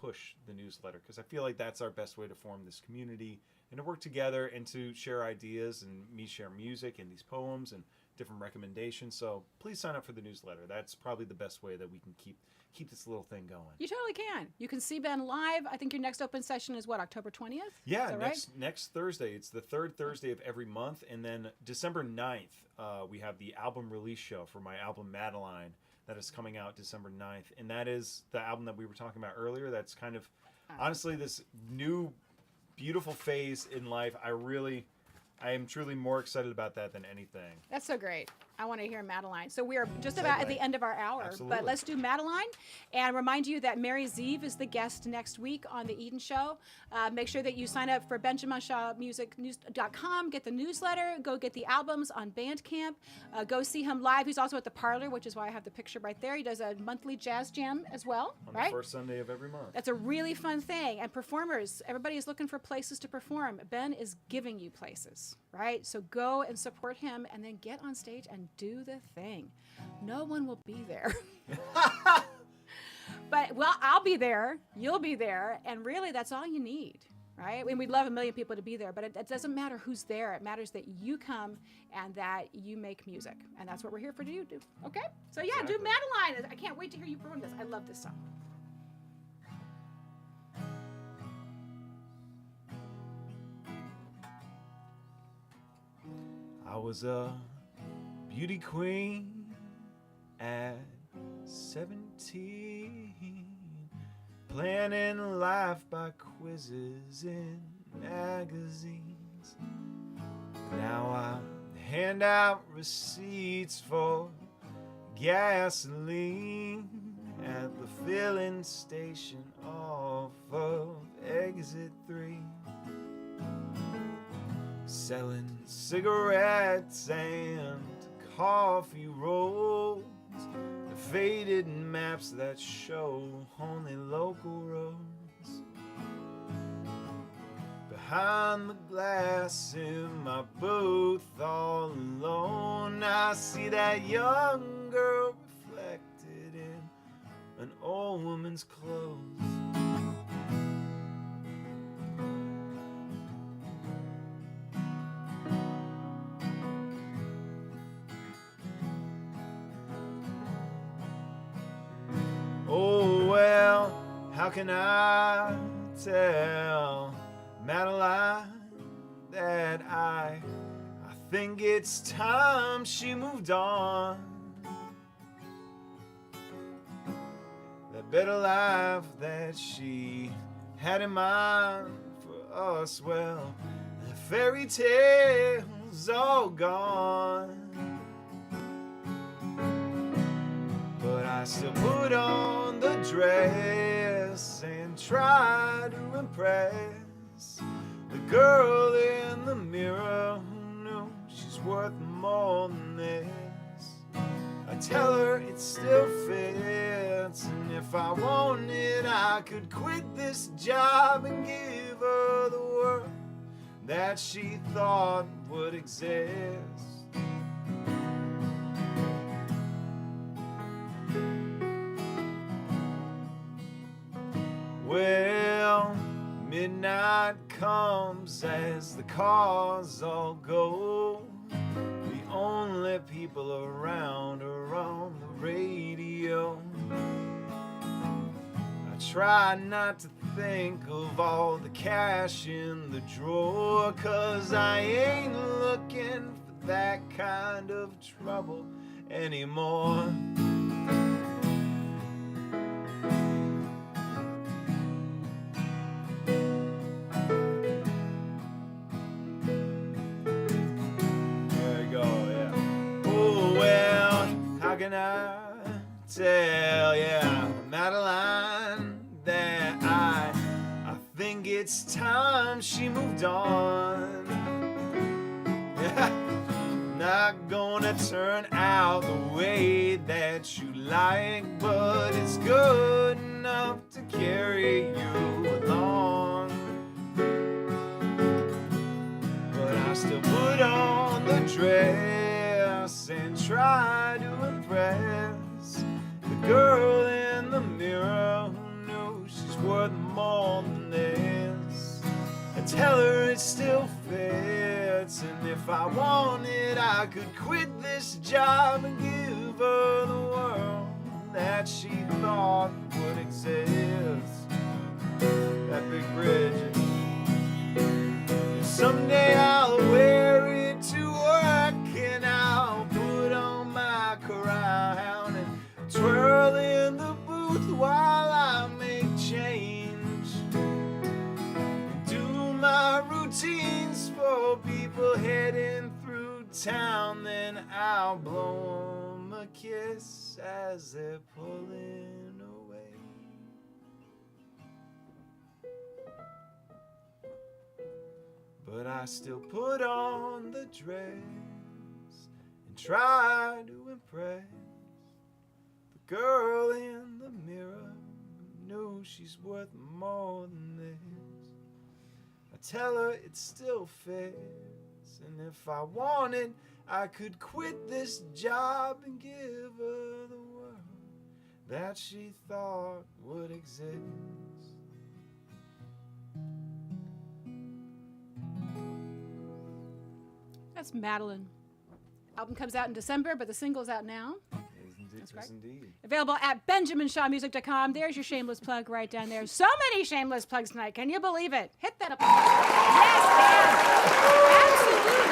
push the newsletter because I feel like that's our best way to form this community and to work together and to share ideas and me share music and these poems and different recommendations. So please sign up for the newsletter. That's probably the best way that we can keep this little thing going. You totally can. You can see Ben live. I think your next open session is what, October 20th? Yeah, right? next Thursday. It's the third Thursday of every month. And then December 9th, we have the album release show for my album Madeline that is coming out December 9th. And that is the album that we were talking about earlier. That's kind of, honestly, this new, beautiful phase in life. I am truly more excited about that than anything. That's so great. I want to hear Madeline. So we are just about at the end of our hour, Absolutely. but let's do Madeline and remind you that Mary Zeev is the guest next week on the Eden Show. Make sure that you sign up for benjaminshawmusic.com, get the newsletter, go get the albums on Bandcamp, go see him live. He's also at the Parlor, which is why I have the picture right there. He does a monthly jazz jam as well, On right? the first Sunday of every month. That's a really fun thing. And performers, everybody is looking for places to perform. Ben is giving you places, right? So go and support him and then get on stage and do the thing. No one will be there. But, well, I'll be there. You'll be there. And really, that's all you need, right? I mean, we'd love 1 million people to be there, but it doesn't matter who's there. It matters that you come and that you make music. And that's what we're here for you to do. Okay? So, yeah, Exactly. do Madeline. I can't wait to hear you perform this. I love this song. I was a beauty queen at 17, planning life by quizzes in magazines. Now I hand out receipts for gasoline at the filling station off of exit 3. Selling cigarettes and coffee rolls, the faded maps that show only local roads. Behind the glass in my booth all alone, I see that young girl reflected in an old woman's clothes. can I tell Madeline that I think it's time she moved on? That better life that she had in mind for us, well, the fairy tale's all gone. But I still put on the dress and try to impress the girl in the mirror who knew she's worth more than this. I tell her it still fits, and if I wanted, I could quit this job and give her the world that she thought would exist. Well, midnight comes as the cars all go. The only people around are on the radio. I try not to think of all the cash in the drawer, 'cause I ain't looking for that kind of trouble anymore. How can I tell, yeah, Madeline, that I think it's time she moved on. Yeah, not gonna turn out the way that you like, but it's good enough to carry you along. But I still put on the dress and try to impress the girl in the mirror who knew she's worth more than this. I tell her it still fits, and if I wanted, I could quit this job and give her the world that she thought would exist. That big bridge. And someday I'll wear it to work, and I'll put on my crown and twirl in the booth while I make change. Do my routines for people heading through town, then I'll blow 'em a kiss as they're pulling away. But I still put on the dress and try to impress the girl in the mirror who knew she's worth more than this. I tell her it still fits, and if I wanted, I could quit this job and give her the world that she thought would exist. That's Madeline. Album comes out in December, but the single's out now. That's right. Indeed. Available at benjaminshawmusic.com. There's your shameless plug right down there. So many shameless plugs tonight. Can you believe it? Hit that up. Yes, Dan. Absolutely.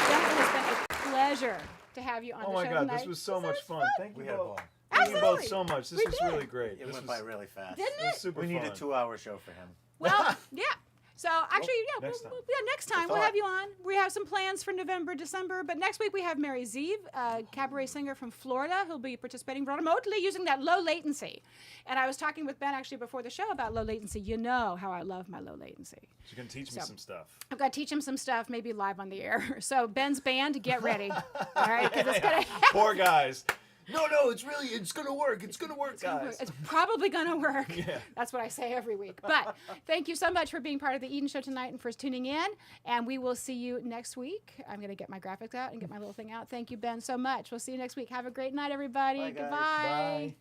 Ben, it has been a pleasure to have you on the show Oh my God, tonight. this was so much fun. Thank We you had a both. ball. Thank you both Absolutely. so much. This We was did. really great. It This went was, by really fast. Didn't it was it? super We need fun. a 2-hour show for him. Well, yeah. So actually, yeah, Next time. next time we'll thought. have you on. We have some plans for November, December, but next week we have Mary Zeev, a cabaret singer from Florida, who'll be participating remotely using that low latency. And I was talking with Ben actually before the show about low latency. You know how I love my low latency. She's going to teach me So- some stuff. I've got to teach him some stuff, maybe live on the air. So Ben's band, get ready. All right, because it's gonna. Poor guys. No, it's going to work. It's going to work, guys. It's probably going to work. Yeah. That's what I say every week. But thank you so much for being part of the Eden Show tonight and for tuning in. And we will see you next week. I'm going to get my graphics out and get my little thing out. Thank you, Ben, so much. We'll see you next week. Have a great night, everybody. Bye, guys. Goodbye. Bye.